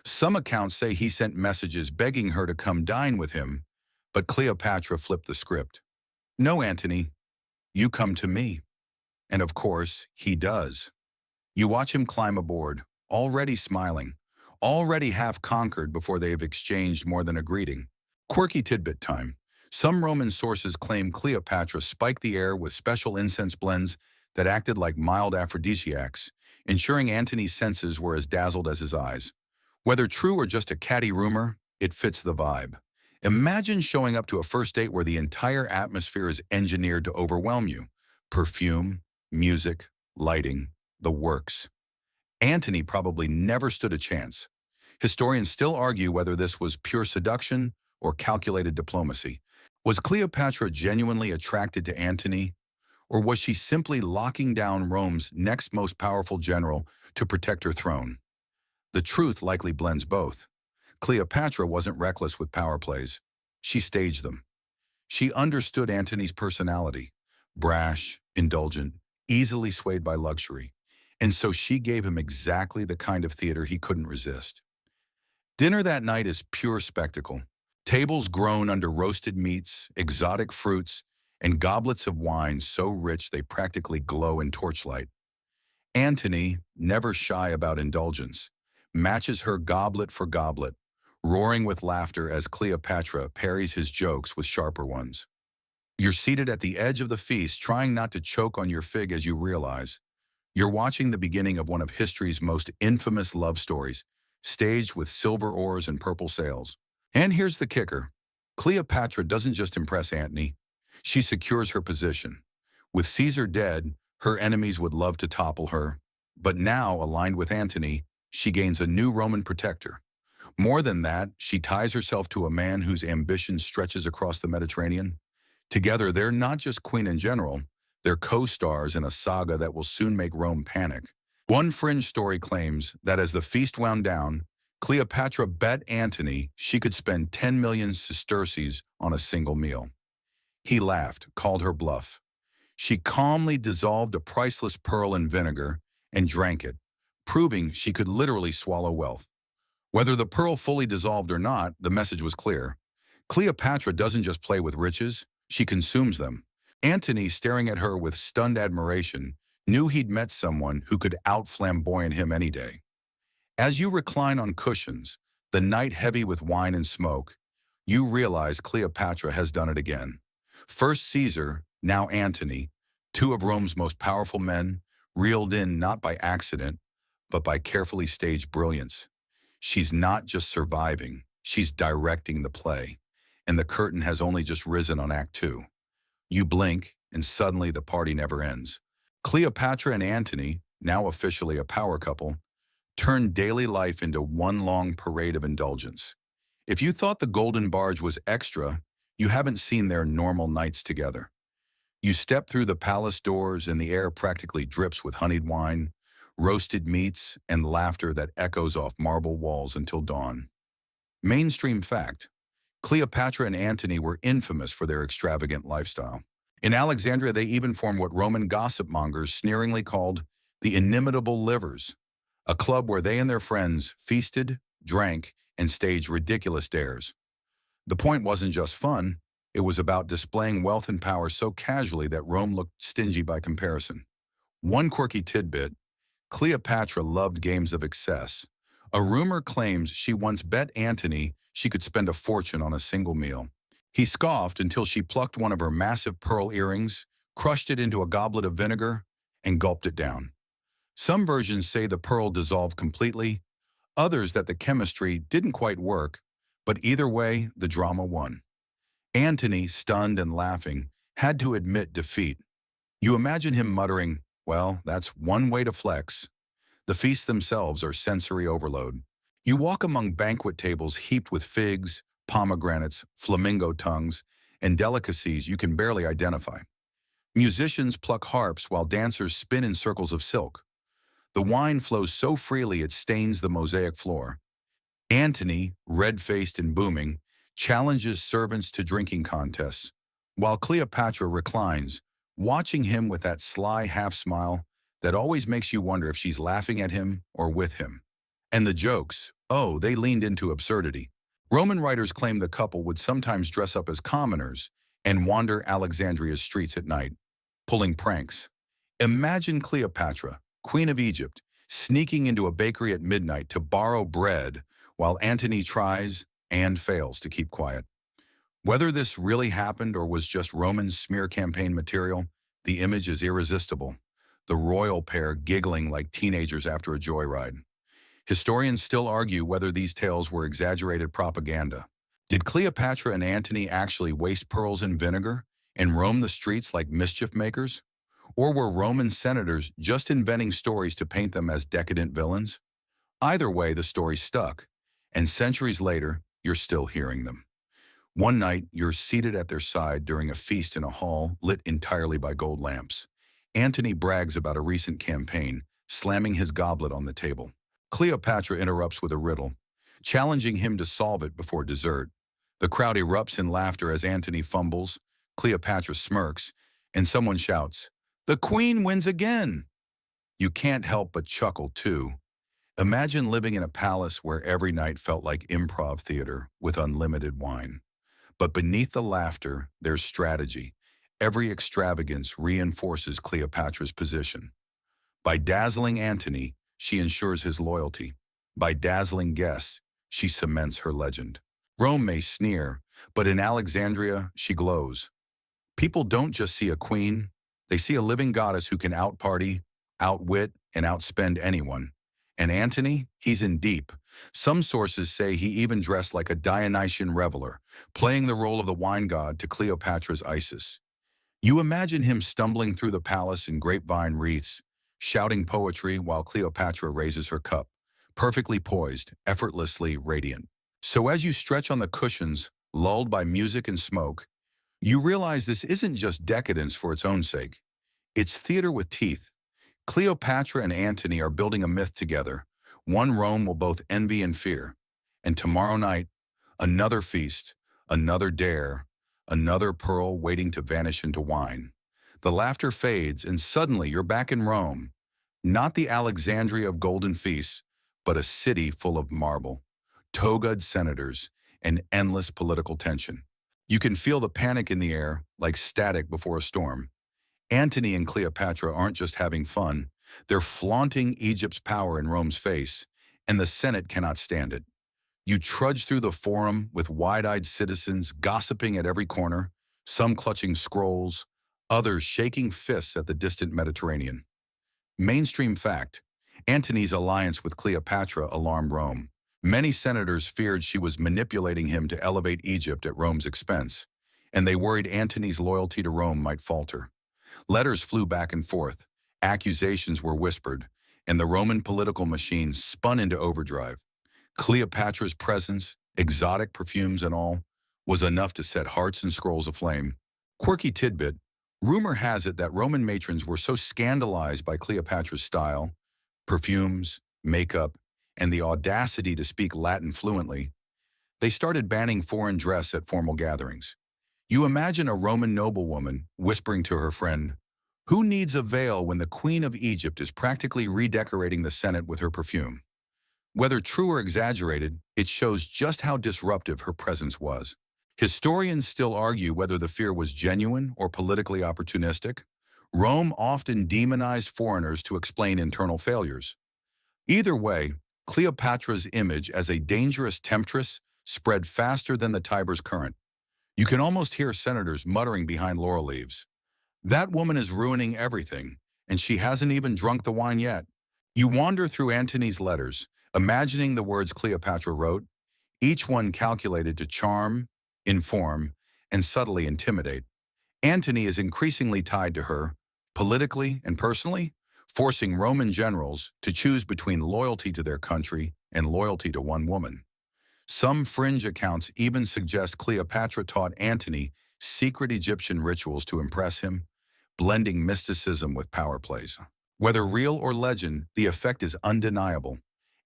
Some accounts say he sent messages begging her to come dine with him, but Cleopatra flipped the script. "No, Antony, you come to me." And of course, he does. You watch him climb aboard, already smiling, already half conquered before they have exchanged more than a greeting. Quirky tidbit time. Some Roman sources claim Cleopatra spiked the air with special incense blends that acted like mild aphrodisiacs, ensuring Antony's senses were as dazzled as his eyes. Whether true or just a catty rumor, it fits the vibe. Imagine showing up to a first date where the entire atmosphere is engineered to overwhelm you. Perfume, music, lighting, the works. Antony probably never stood a chance. Historians still argue whether this was pure seduction or calculated diplomacy. Was Cleopatra genuinely attracted to Antony, or was she simply locking down Rome's next most powerful general to protect her throne? The truth likely blends both. Cleopatra wasn't reckless with power plays. She staged them. She understood Antony's personality, brash, indulgent, easily swayed by luxury, and so she gave him exactly the kind of theater he couldn't resist. Dinner that night is pure spectacle. Tables groan under roasted meats, exotic fruits, and goblets of wine so rich they practically glow in torchlight. Antony, never shy about indulgence, matches her goblet for goblet, roaring with laughter as Cleopatra parries his jokes with sharper ones. You're seated at the edge of the feast, trying not to choke on your fig as you realize you're watching the beginning of one of history's most infamous love stories, staged with silver oars and purple sails. And here's the kicker. Cleopatra doesn't just impress Antony, she secures her position. With Caesar dead, her enemies would love to topple her. But now, aligned with Antony, she gains a new Roman protector. More than that, she ties herself to a man whose ambition stretches across the Mediterranean. Together, they're not just queen and general, they're co-stars in a saga that will soon make Rome panic. One fringe story claims that as the feast wound down, Cleopatra bet Antony she could spend 10 million sesterces on a single meal. He laughed, called her bluff. She calmly dissolved a priceless pearl in vinegar and drank it, proving she could literally swallow wealth. Whether the pearl fully dissolved or not, the message was clear. Cleopatra doesn't just play with riches, she consumes them. Antony, staring at her with stunned admiration, knew he'd met someone who could out-flamboyant him any day. As you recline on cushions, the night heavy with wine and smoke, you realize Cleopatra has done it again. First Caesar, now Antony, two of Rome's most powerful men, reeled in not by accident, but by carefully staged brilliance. She's not just surviving, she's directing the play. And the curtain has only just risen on Act Two. You blink, and suddenly the party never ends. Cleopatra and Antony, now officially a power couple, turn daily life into one long parade of indulgence. If you thought the Golden Barge was extra, you haven't seen their normal nights together. You step through the palace doors and the air practically drips with honeyed wine, roasted meats, and laughter that echoes off marble walls until dawn. Mainstream fact: Cleopatra and Antony were infamous for their extravagant lifestyle. In Alexandria, they even formed what Roman gossip mongers sneeringly called the inimitable livers, a club where they and their friends feasted, drank, and staged ridiculous dares. The point wasn't just fun, it was about displaying wealth and power so casually that Rome looked stingy by comparison. One quirky tidbit: Cleopatra loved games of excess. A rumor claims she once bet Antony she could spend a fortune on a single meal. He scoffed until she plucked one of her massive pearl earrings, crushed it into a goblet of vinegar, and gulped it down. Some versions say the pearl dissolved completely, others that the chemistry didn't quite work, but either way, the drama won. Antony, stunned and laughing, had to admit defeat. You imagine him muttering, "Well, that's one way to flex." The feasts themselves are sensory overload. You walk among banquet tables heaped with figs, pomegranates, flamingo tongues, and delicacies you can barely identify. Musicians pluck harps while dancers spin in circles of silk. The wine flows so freely it stains the mosaic floor. Antony, red-faced and booming, challenges servants to drinking contests, while Cleopatra reclines, watching him with that sly half-smile that always makes you wonder if she's laughing at him or with him. And the jokes, oh, they leaned into absurdity. Roman writers claim the couple would sometimes dress up as commoners and wander Alexandria's streets at night, pulling pranks. Imagine Cleopatra, Queen of Egypt, sneaking into a bakery at midnight to borrow bread while Antony tries and fails to keep quiet. Whether this really happened or was just Roman smear campaign material, the image is irresistible. The royal pair giggling like teenagers after a joyride. Historians still argue whether these tales were exaggerated propaganda. Did Cleopatra and Antony actually waste pearls in vinegar and roam the streets like mischief makers? Or were Roman senators just inventing stories to paint them as decadent villains? Either way, the story stuck, and centuries later, you're still hearing them. One night, you're seated at their side during a feast in a hall lit entirely by gold lamps. Antony brags about a recent campaign, slamming his goblet on the table. Cleopatra interrupts with a riddle, challenging him to solve it before dessert. The crowd erupts in laughter as Antony fumbles, Cleopatra smirks, and someone shouts, "The queen wins again!" You can't help but chuckle, too. Imagine living in a palace where every night felt like improv theater with unlimited wine. But beneath the laughter, there's strategy. Every extravagance reinforces Cleopatra's position. By dazzling Antony, she ensures his loyalty. By dazzling guests, she cements her legend. Rome may sneer, but in Alexandria, she glows. People don't just see a queen, they see a living goddess who can outparty, outwit, and outspend anyone. And Antony, he's in deep. Some sources say he even dressed like a Dionysian reveler, playing the role of the wine god to Cleopatra's Isis. You imagine him stumbling through the palace in grapevine wreaths, shouting poetry while Cleopatra raises her cup, perfectly poised, effortlessly radiant. So as you stretch on the cushions, lulled by music and smoke, you realize this isn't just decadence for its own sake. It's theater with teeth. Cleopatra and Antony are building a myth together, one Rome will both envy and fear. And tomorrow night, another feast, another dare, another pearl waiting to vanish into wine. The laughter fades, and suddenly you're back in Rome. Not the Alexandria of golden feasts, but a city full of marble, togaed senators, and endless political tension. You can feel the panic in the air, like static before a storm. Antony and Cleopatra aren't just having fun, they're flaunting Egypt's power in Rome's face, and the Senate cannot stand it. You trudge through the forum with wide-eyed citizens gossiping at every corner, some clutching scrolls, others shaking fists at the distant Mediterranean. Mainstream fact, Antony's alliance with Cleopatra alarmed Rome. Many senators feared she was manipulating him to elevate Egypt at Rome's expense, and they worried Antony's loyalty to Rome might falter. Letters flew back and forth, accusations were whispered, and the Roman political machine spun into overdrive. Cleopatra's presence, exotic perfumes and all, was enough to set hearts and scrolls aflame. Quirky tidbit, rumor has it that Roman matrons were so scandalized by Cleopatra's style, perfumes, makeup, and the audacity to speak Latin fluently, they started banning foreign dress at formal gatherings. You imagine a Roman noblewoman whispering to her friend, "Who needs a veil when the Queen of Egypt is practically redecorating the Senate with her perfume?" Whether true or exaggerated, it shows just how disruptive her presence was. Historians still argue whether the fear was genuine or politically opportunistic. Rome often demonized foreigners to explain internal failures. Either way, Cleopatra's image as a dangerous temptress spread faster than the Tiber's current. You can almost hear senators muttering behind laurel leaves. That woman is ruining everything, and she hasn't even drunk the wine yet. You wander through Antony's letters, imagining the words Cleopatra wrote, each one calculated to charm, inform, and subtly intimidate. Antony is increasingly tied to her, politically and personally, forcing Roman generals to choose between loyalty to their country and loyalty to one woman. Some fringe accounts even suggest Cleopatra taught Antony secret Egyptian rituals to impress him, blending mysticism with power plays. Whether real or legend, the effect is undeniable.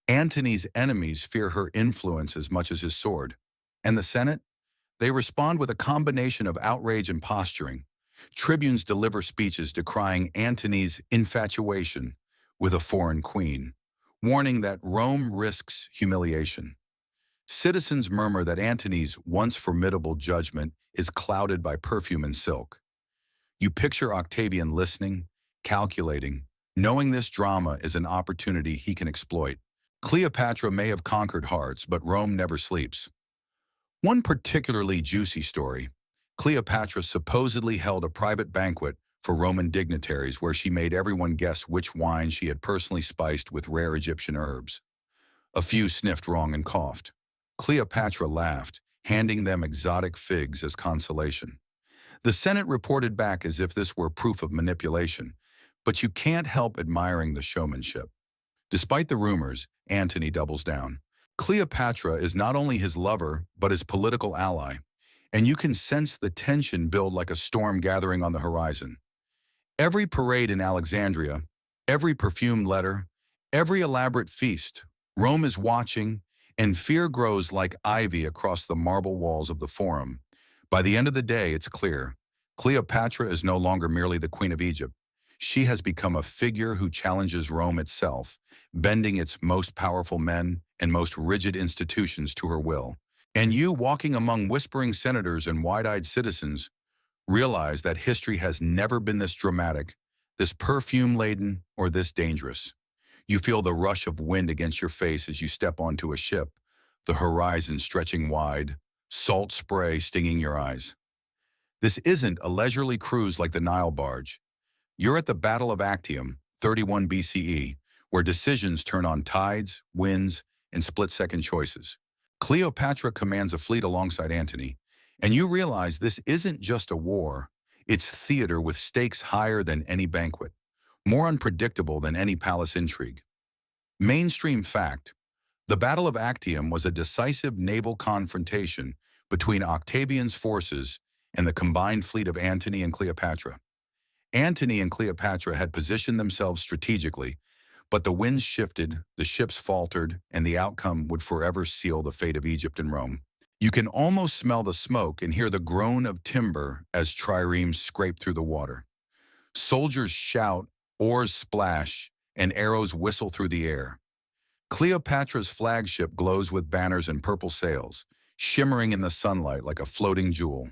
Antony's enemies fear her influence as much as his sword. And the Senate? They respond with a combination of outrage and posturing. Tribunes deliver speeches decrying Antony's infatuation with a foreign queen, warning that Rome risks humiliation. Citizens murmur that Antony's once formidable judgment is clouded by perfume and silk. You picture Octavian listening, calculating, knowing this drama is an opportunity he can exploit. Cleopatra may have conquered hearts, but Rome never sleeps. One particularly juicy story, Cleopatra supposedly held a private banquet for Roman dignitaries where she made everyone guess which wine she had personally spiced with rare Egyptian herbs. A few sniffed wrong and coughed. Cleopatra laughed, handing them exotic figs as consolation. The Senate reported back as if this were proof of manipulation, but you can't help admiring the showmanship. Despite the rumors, Antony doubles down. Cleopatra is not only his lover, but his political ally, and you can sense the tension build like a storm gathering on the horizon. Every parade in Alexandria, every perfumed letter, every elaborate feast, Rome is watching, and fear grows like ivy across the marble walls of the Forum. By the end of the day, it's clear. Cleopatra is no longer merely the Queen of Egypt. She has become a figure who challenges Rome itself, bending its most powerful men and most rigid institutions to her will. And you, walking among whispering senators and wide-eyed citizens, realize that history has never been this dramatic, this perfume-laden, or this dangerous. You feel the rush of wind against your face as you step onto a ship, the horizon stretching wide, salt spray stinging your eyes. This isn't a leisurely cruise like the Nile barge. You're at the Battle of Actium, 31 BCE, where decisions turn on tides, winds, and split-second choices. Cleopatra commands a fleet alongside Antony, and you realize this isn't just a war, it's theater with stakes higher than any banquet, more unpredictable than any palace intrigue. Mainstream fact: the Battle of Actium was a decisive naval confrontation between Octavian's forces and the combined fleet of Antony and Cleopatra. Antony and Cleopatra had positioned themselves strategically, but the winds shifted, the ships faltered, and the outcome would forever seal the fate of Egypt and Rome. You can almost smell the smoke and hear the groan of timber as triremes scrape through the water. Soldiers shout, oars splash, and arrows whistle through the air. Cleopatra's flagship glows with banners and purple sails, shimmering in the sunlight like a floating jewel.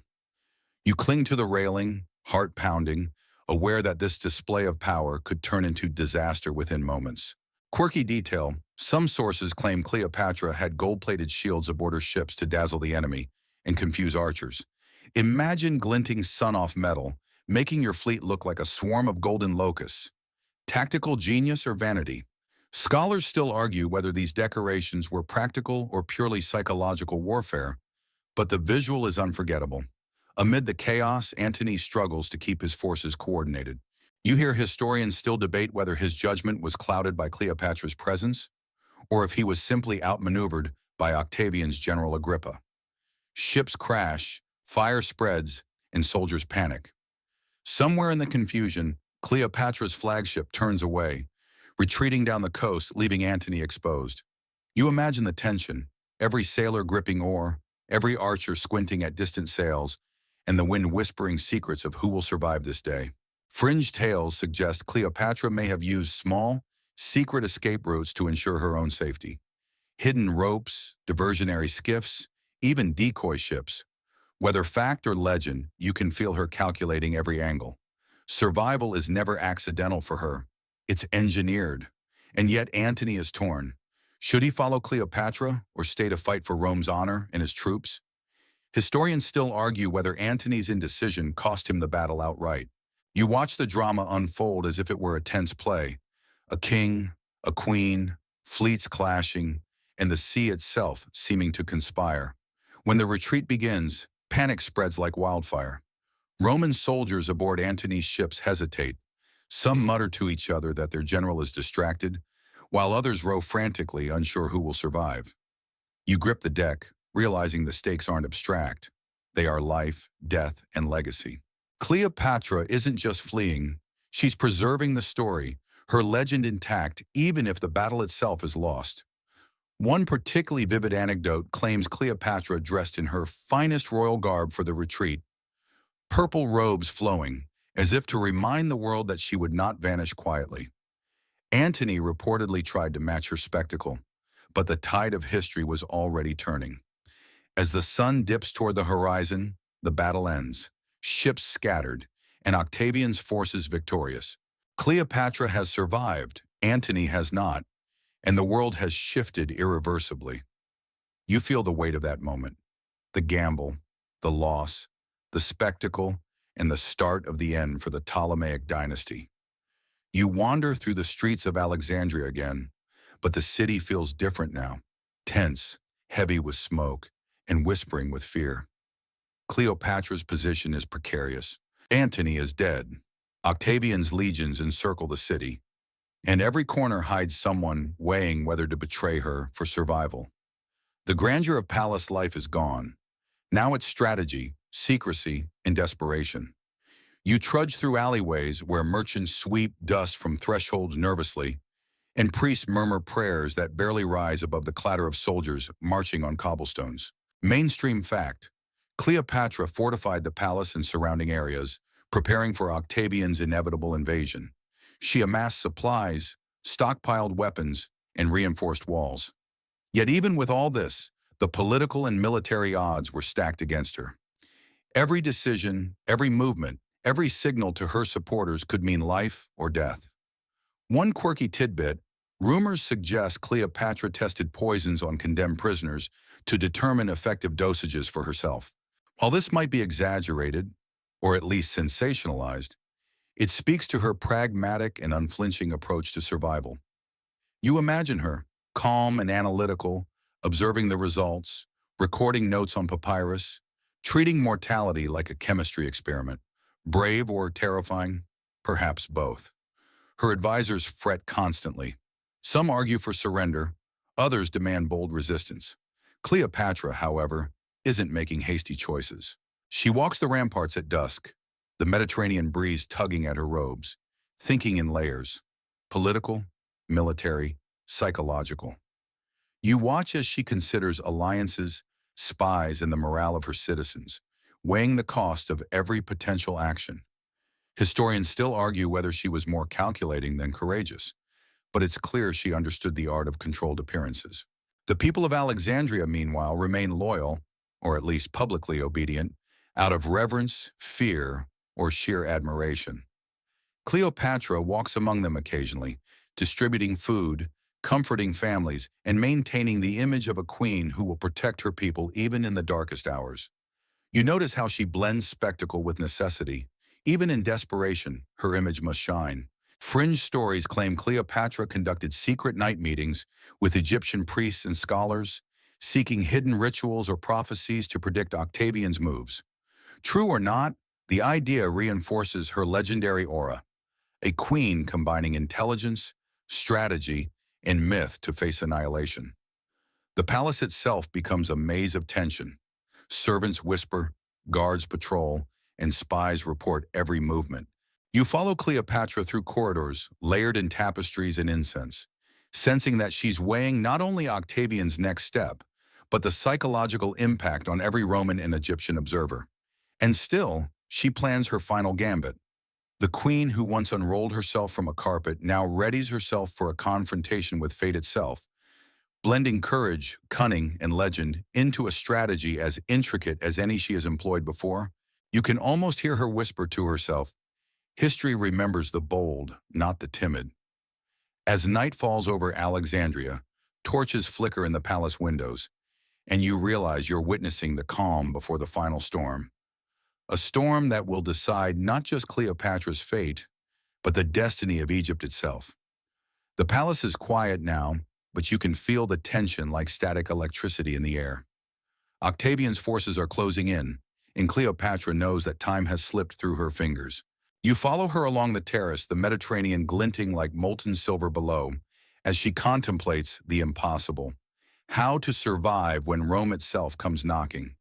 You cling to the railing, heart pounding, aware that this display of power could turn into disaster within moments. Quirky detail: some sources claim Cleopatra had gold-plated shields aboard her ships to dazzle the enemy and confuse archers. Imagine glinting sun-off metal, making your fleet look like a swarm of golden locusts. Tactical genius or vanity? Scholars still argue whether these decorations were practical or purely psychological warfare, but the visual is unforgettable. Amid the chaos, Antony struggles to keep his forces coordinated. You hear historians still debate whether his judgment was clouded by Cleopatra's presence, or if he was simply outmaneuvered by Octavian's general Agrippa. Ships crash, fire spreads, and soldiers panic. Somewhere in the confusion, Cleopatra's flagship turns away, retreating down the coast, leaving Antony exposed. You imagine the tension, every sailor gripping oar, every archer squinting at distant sails, and the wind whispering secrets of who will survive this day. Fringe tales suggest Cleopatra may have used small, secret escape routes to ensure her own safety. Hidden ropes, diversionary skiffs, even decoy ships. Whether fact or legend, you can feel her calculating every angle. Survival is never accidental for her. It's engineered. And yet Antony is torn. Should he follow Cleopatra or stay to fight for Rome's honor and his troops? Historians still argue whether Antony's indecision cost him the battle outright. You watch the drama unfold as if it were a tense play. A king, a queen, fleets clashing, and the sea itself seeming to conspire. When the retreat begins, panic spreads like wildfire. Roman soldiers aboard Antony's ships hesitate. Some mutter to each other that their general is distracted, while others row frantically, unsure who will survive. You grip the deck, realizing the stakes aren't abstract. They are life, death, and legacy. Cleopatra isn't just fleeing, she's preserving the story, her legend intact even if the battle itself is lost. One particularly vivid anecdote claims Cleopatra dressed in her finest royal garb for the retreat, purple robes flowing, as if to remind the world that she would not vanish quietly. Antony reportedly tried to match her spectacle, but the tide of history was already turning. As the sun dips toward the horizon, the battle ends, ships scattered, and Octavian's forces victorious. Cleopatra has survived, Antony has not, and the world has shifted irreversibly. You feel the weight of that moment, the gamble, the loss, the spectacle, and the start of the end for the Ptolemaic dynasty. You wander through the streets of Alexandria again, but the city feels different now, tense, heavy with smoke, and whispering with fear. Cleopatra's position is precarious. Antony is dead. Octavian's legions encircle the city, and every corner hides someone weighing whether to betray her for survival. The grandeur of palace life is gone. Now it's strategy, secrecy, and desperation. You trudge through alleyways where merchants sweep dust from thresholds nervously, and priests murmur prayers that barely rise above the clatter of soldiers marching on cobblestones. Mainstream fact: Cleopatra fortified the palace and surrounding areas, preparing for Octavian's inevitable invasion. She amassed supplies, stockpiled weapons, and reinforced walls. Yet even with all this, the political and military odds were stacked against her. Every decision, every movement, every signal to her supporters could mean life or death. One quirky tidbit: Rumors suggest Cleopatra tested poisons on condemned prisoners to determine effective dosages for herself. While this might be exaggerated, or at least sensationalized, it speaks to her pragmatic and unflinching approach to survival. You imagine her, calm and analytical, observing the results, recording notes on papyrus, treating mortality like a chemistry experiment. Brave or terrifying? Perhaps both. Her advisors fret constantly. Some argue for surrender, others demand bold resistance. Cleopatra, however, isn't making hasty choices. She walks the ramparts at dusk, the Mediterranean breeze tugging at her robes, thinking in layers: political, military, psychological. You watch as she considers alliances, spies, and the morale of her citizens, weighing the cost of every potential action. Historians still argue whether she was more calculating than courageous, but it's clear she understood the art of controlled appearances. The people of Alexandria, meanwhile, remain loyal, or at least publicly obedient, out of reverence, fear, or sheer admiration. Cleopatra walks among them occasionally, distributing food, comforting families, and maintaining the image of a queen who will protect her people even in the darkest hours. You notice how she blends spectacle with necessity. Even in desperation, her image must shine. Fringe stories claim Cleopatra conducted secret night meetings with Egyptian priests and scholars, seeking hidden rituals or prophecies to predict Octavian's moves. True or not, the idea reinforces her legendary aura, a queen combining intelligence, strategy, and myth to face annihilation. The palace itself becomes a maze of tension. Servants whisper, guards patrol, and spies report every movement. You follow Cleopatra through corridors layered in tapestries and incense, sensing that she's weighing not only Octavian's next step, but the psychological impact on every Roman and Egyptian observer. And still, she plans her final gambit. The queen who once unrolled herself from a carpet now readies herself for a confrontation with fate itself, blending courage, cunning, and legend into a strategy as intricate as any she has employed before. You can almost hear her whisper to herself, "History remembers the bold, not the timid." As night falls over Alexandria, torches flicker in the palace windows, and you realize you're witnessing the calm before the final storm. A storm that will decide not just Cleopatra's fate, but the destiny of Egypt itself. The palace is quiet now, but you can feel the tension like static electricity in the air. Octavian's forces are closing in, and Cleopatra knows that time has slipped through her fingers. You follow her along the terrace, the Mediterranean glinting like molten silver below, as she contemplates the impossible: how to survive when Rome itself comes knocking.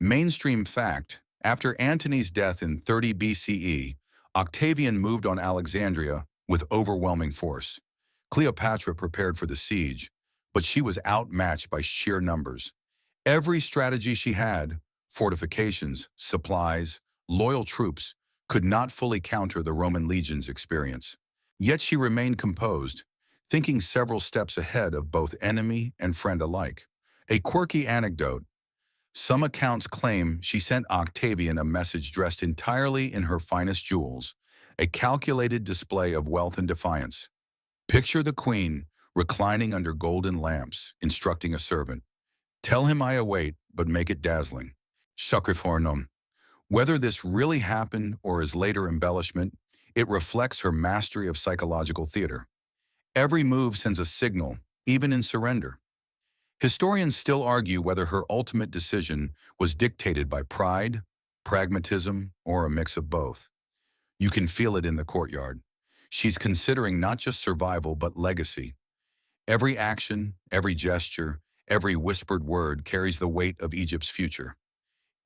Mainstream fact: after Antony's death in 30 BCE, Octavian moved on Alexandria with overwhelming force. Cleopatra prepared for the siege, but she was outmatched by sheer numbers. Every strategy she had, fortifications, supplies, loyal troops, could not fully counter the Roman legion's experience. Yet she remained composed, thinking several steps ahead of both enemy and friend alike. A quirky anecdote: some accounts claim she sent Octavian a message dressed entirely in her finest jewels, a calculated display of wealth and defiance. Picture the queen, reclining under golden lamps, instructing a servant, "Tell him I await, but make it dazzling." Sacrifornum. Whether this really happened or is later embellishment, it reflects her mastery of psychological theater. Every move sends a signal, even in surrender. Historians still argue whether her ultimate decision was dictated by pride, pragmatism, or a mix of both. You can feel it in the courtyard. She's considering not just survival but legacy. Every action, every gesture, every whispered word carries the weight of Egypt's future.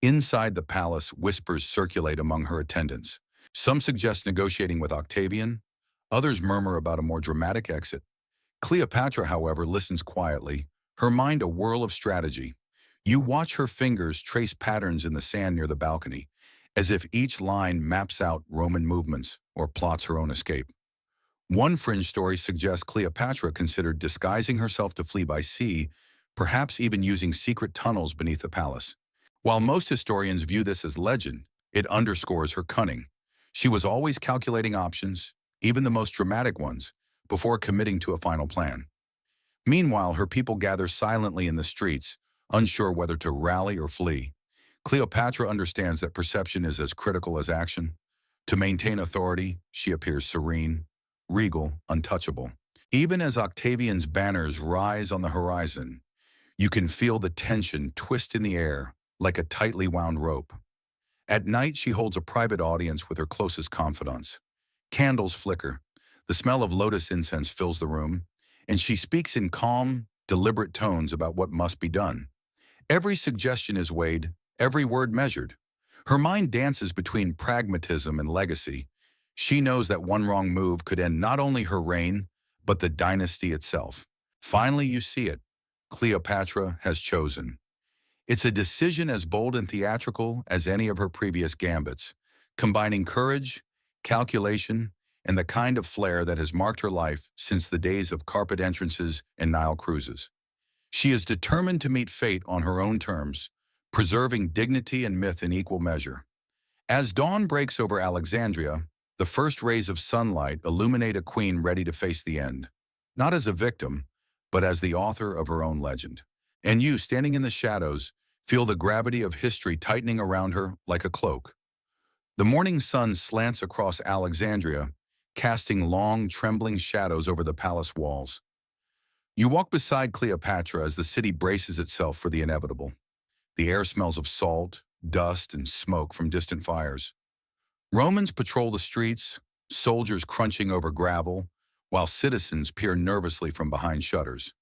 Inside the palace, whispers circulate among her attendants. Some suggest negotiating with Octavian, others murmur about a more dramatic exit. Cleopatra, however, listens quietly, her mind a whirl of strategy. You watch her fingers trace patterns in the sand near the balcony, as if each line maps out Roman movements or plots her own escape. One fringe story suggests Cleopatra considered disguising herself to flee by sea, perhaps even using secret tunnels beneath the palace. While most historians view this as legend, it underscores her cunning. She was always calculating options, even the most dramatic ones, before committing to a final plan. Meanwhile, her people gather silently in the streets, unsure whether to rally or flee. Cleopatra understands that perception is as critical as action. To maintain authority, she appears serene, regal, untouchable. Even as Octavian's banners rise on the horizon, you can feel the tension twist in the air like a tightly wound rope. At night, she holds a private audience with her closest confidants. Candles flicker. The smell of lotus incense fills the room, and she speaks in calm, deliberate tones about what must be done. Every suggestion is weighed, every word measured. Her mind dances between pragmatism and legacy. She knows that one wrong move could end not only her reign, but the dynasty itself. Finally, you see it. Cleopatra has chosen. It's a decision as bold and theatrical as any of her previous gambits, combining courage, calculation, and the kind of flair that has marked her life since the days of carpet entrances and Nile cruises. She is determined to meet fate on her own terms, preserving dignity and myth in equal measure. As dawn breaks over Alexandria, the first rays of sunlight illuminate a queen ready to face the end, not as a victim, but as the author of her own legend. And you, standing in the shadows, feel the gravity of history tightening around her like a cloak. The morning sun slants across Alexandria, casting long, trembling shadows over the palace walls. You walk beside Cleopatra as the city braces itself for the inevitable. The air smells of salt, dust, and smoke from distant fires. Romans patrol the streets, soldiers crunching over gravel, while citizens peer nervously from behind shutters.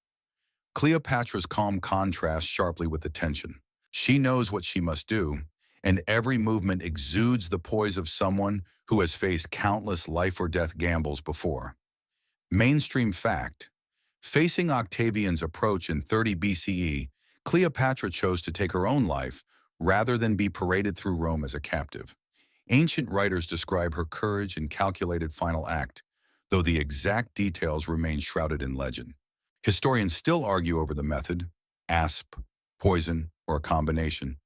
Cleopatra's calm contrasts sharply with the tension. She knows what she must do, and every movement exudes the poise of someone who has faced countless life-or-death gambles before. Mainstream fact: facing Octavian's approach in 30 BCE, Cleopatra chose to take her own life rather than be paraded through Rome as a captive. Ancient writers describe her courage and calculated final act, though the exact details remain shrouded in legend. Historians still argue over the method, asp, poison, or a combination,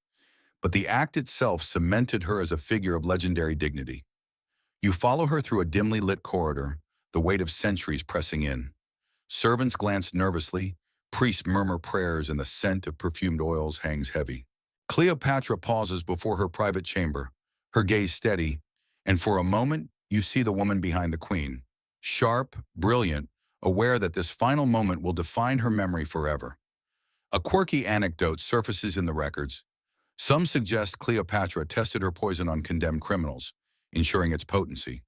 but the act itself cemented her as a figure of legendary dignity. You follow her through a dimly lit corridor, the weight of centuries pressing in. Servants glance nervously, priests murmur prayers, and the scent of perfumed oils hangs heavy. Cleopatra pauses before her private chamber, her gaze steady, and for a moment you see the woman behind the queen. Sharp, brilliant, aware that this final moment will define her memory forever. A quirky anecdote surfaces in the records. Some suggest Cleopatra tested her poison on condemned criminals, ensuring its potency.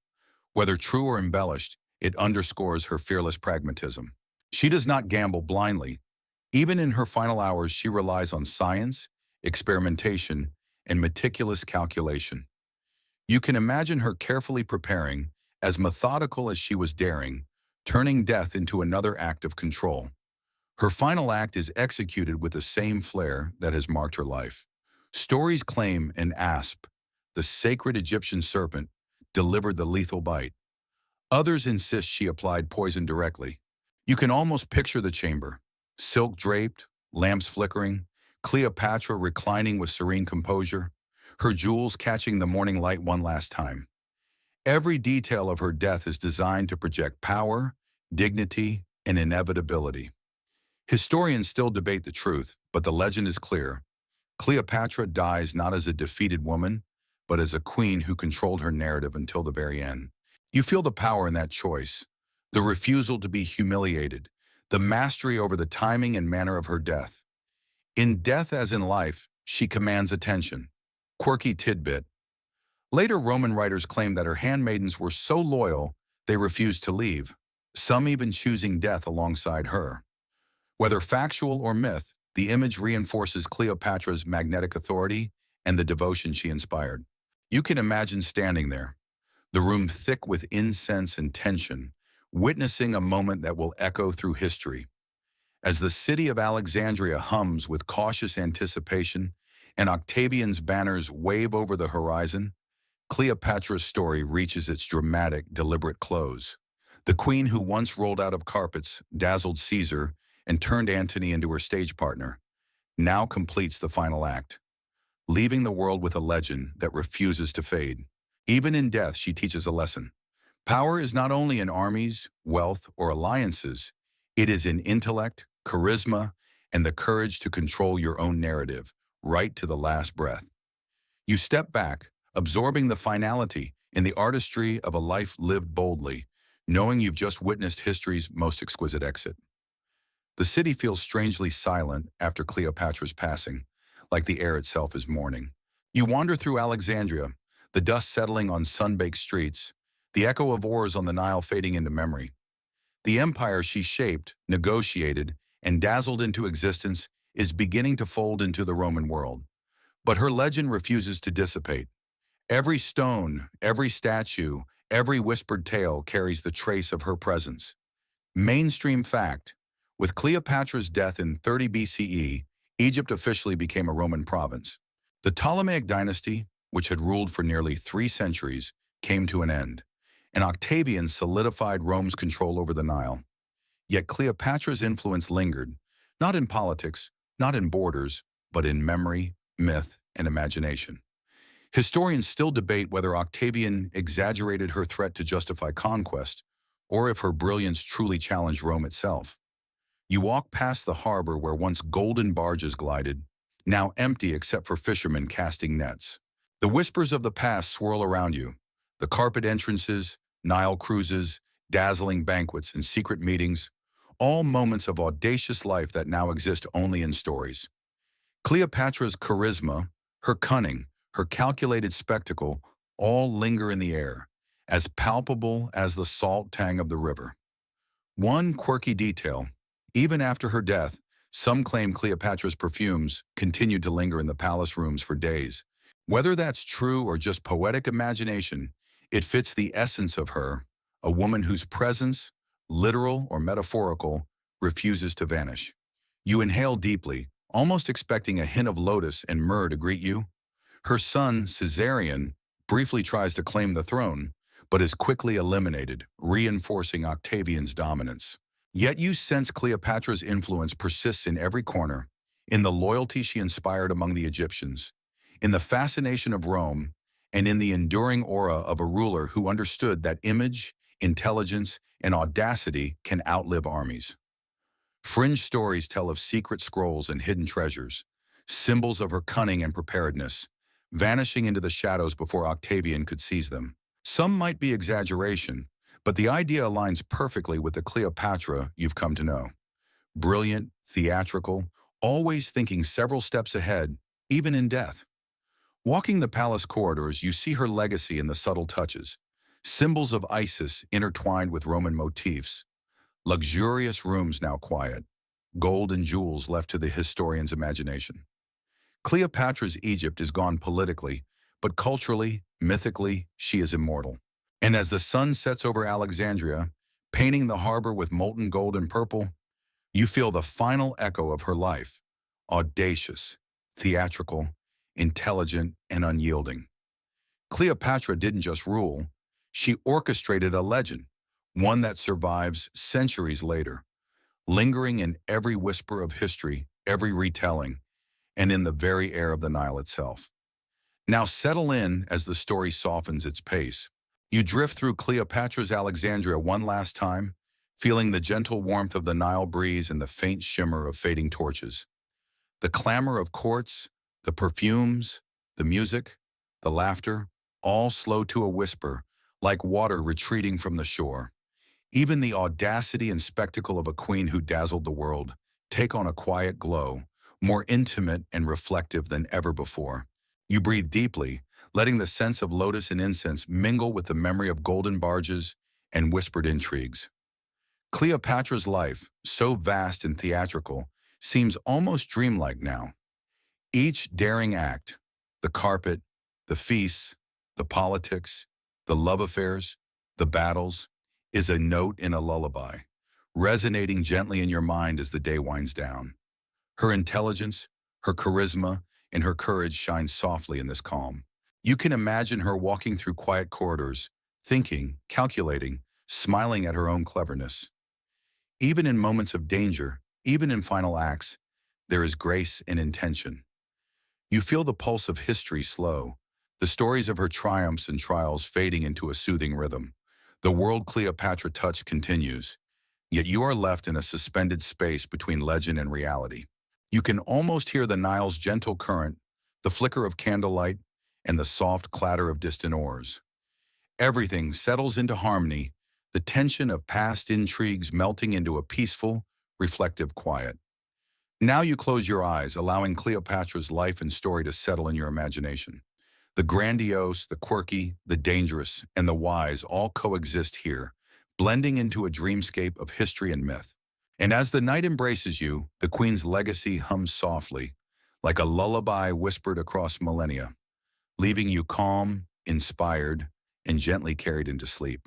Whether true or embellished, it underscores her fearless pragmatism. She does not gamble blindly. Even in her final hours, she relies on science, experimentation, and meticulous calculation. You can imagine her carefully preparing, as methodical as she was daring, turning death into another act of control. Her final act is executed with the same flair that has marked her life. Stories claim an asp, the sacred Egyptian serpent, delivered the lethal bite. Others insist she applied poison directly. You can almost picture the chamber, silk draped, lamps flickering, Cleopatra reclining with serene composure, her jewels catching the morning light one last time. Every detail of her death is designed to project power, dignity, and inevitability. Historians still debate the truth, but the legend is clear. Cleopatra dies not as a defeated woman, but as a queen who controlled her narrative until the very end. You feel the power in that choice, the refusal to be humiliated, the mastery over the timing and manner of her death. In death as in life, she commands attention. Quirky tidbit: later Roman writers claim that her handmaidens were so loyal they refused to leave, some even choosing death alongside her. Whether factual or myth, the image reinforces Cleopatra's magnetic authority and the devotion she inspired. You can imagine standing there, the room thick with incense and tension, witnessing a moment that will echo through history. As the city of Alexandria hums with cautious anticipation and Octavian's banners wave over the horizon, Cleopatra's story reaches its dramatic, deliberate close. The queen who once rolled out of carpets, dazzled Caesar, and turned Antony into her stage partner, now completes the final act, leaving the world with a legend that refuses to fade. Even in death, she teaches a lesson. Power is not only in armies, wealth, or alliances, it is in intellect, charisma, and the courage to control your own narrative, right to the last breath. You step back, absorbing the finality and the artistry of a life lived boldly, knowing you've just witnessed history's most exquisite exit. The city feels strangely silent after Cleopatra's passing, like the air itself is mourning. You wander through Alexandria, the dust settling on sun-baked streets, the echo of oars on the Nile fading into memory. The empire she shaped, negotiated, and dazzled into existence is beginning to fold into the Roman world. But her legend refuses to dissipate. Every stone, every statue, every whispered tale carries the trace of her presence. Mainstream fact: with Cleopatra's death in 30 BCE, Egypt officially became a Roman province. The Ptolemaic dynasty, which had ruled for nearly 3 centuries, came to an end, and Octavian solidified Rome's control over the Nile. Yet Cleopatra's influence lingered, not in politics, not in borders, but in memory, myth, and imagination. Historians still debate whether Octavian exaggerated her threat to justify conquest, or if her brilliance truly challenged Rome itself. You walk past the harbor where once golden barges glided, now empty except for fishermen casting nets. The whispers of the past swirl around you: the carpet entrances, Nile cruises, dazzling banquets, and secret meetings, all moments of audacious life that now exist only in stories. Cleopatra's charisma, her cunning, her calculated spectacle all linger in the air, as palpable as the salt tang of the river. One quirky detail: even after her death, some claim Cleopatra's perfumes continued to linger in the palace rooms for days. Whether that's true or just poetic imagination, it fits the essence of her, a woman whose presence, literal or metaphorical, refuses to vanish. You inhale deeply, almost expecting a hint of lotus and myrrh to greet you. Her son, Caesarion, briefly tries to claim the throne, but is quickly eliminated, reinforcing Octavian's dominance. Yet you sense Cleopatra's influence persists in every corner, in the loyalty she inspired among the Egyptians, in the fascination of Rome, and in the enduring aura of a ruler who understood that image, intelligence, and audacity can outlive armies. Fringe stories tell of secret scrolls and hidden treasures, symbols of her cunning and preparedness, vanishing into the shadows before Octavian could seize them. Some might be exaggeration, but the idea aligns perfectly with the Cleopatra you've come to know. Brilliant, theatrical, always thinking several steps ahead, even in death. Walking the palace corridors, you see her legacy in the subtle touches. Symbols of Isis intertwined with Roman motifs. Luxurious rooms now quiet. Gold and jewels left to the historian's imagination. Cleopatra's Egypt is gone politically, but culturally, mythically, she is immortal. And as the sun sets over Alexandria, painting the harbor with molten gold and purple, you feel the final echo of her life: audacious, theatrical, intelligent, and unyielding. Cleopatra didn't just rule, she orchestrated a legend, one that survives centuries later, lingering in every whisper of history, every retelling, and in the very air of the Nile itself. Now settle in as the story softens its pace. You drift through Cleopatra's Alexandria one last time, feeling the gentle warmth of the Nile breeze and the faint shimmer of fading torches. The clamor of courts, the perfumes, the music, the laughter, all slow to a whisper, like water retreating from the shore. Even the audacity and spectacle of a queen who dazzled the world take on a quiet glow, more intimate and reflective than ever before. You breathe deeply, letting the scents of lotus and incense mingle with the memory of golden barges and whispered intrigues. Cleopatra's life, so vast and theatrical, seems almost dreamlike now. Each daring act, the carpet, the feasts, the politics, the love affairs, the battles, is a note in a lullaby, resonating gently in your mind as the day winds down. Her intelligence, her charisma, and her courage shine softly in this calm. You can imagine her walking through quiet corridors, thinking, calculating, smiling at her own cleverness. Even in moments of danger, even in final acts, there is grace and intention. You feel the pulse of history slow, the stories of her triumphs and trials fading into a soothing rhythm. The world Cleopatra touched continues, yet you are left in a suspended space between legend and reality. You can almost hear the Nile's gentle current, the flicker of candlelight, and the soft clatter of distant oars. Everything settles into harmony, the tension of past intrigues melting into a peaceful, reflective quiet. Now you close your eyes, allowing Cleopatra's life and story to settle in your imagination. The grandiose, the quirky, the dangerous, and the wise all coexist here, blending into a dreamscape of history and myth. And as the night embraces you, the queen's legacy hums softly, like a lullaby whispered across millennia, leaving you calm, inspired, and gently carried into sleep.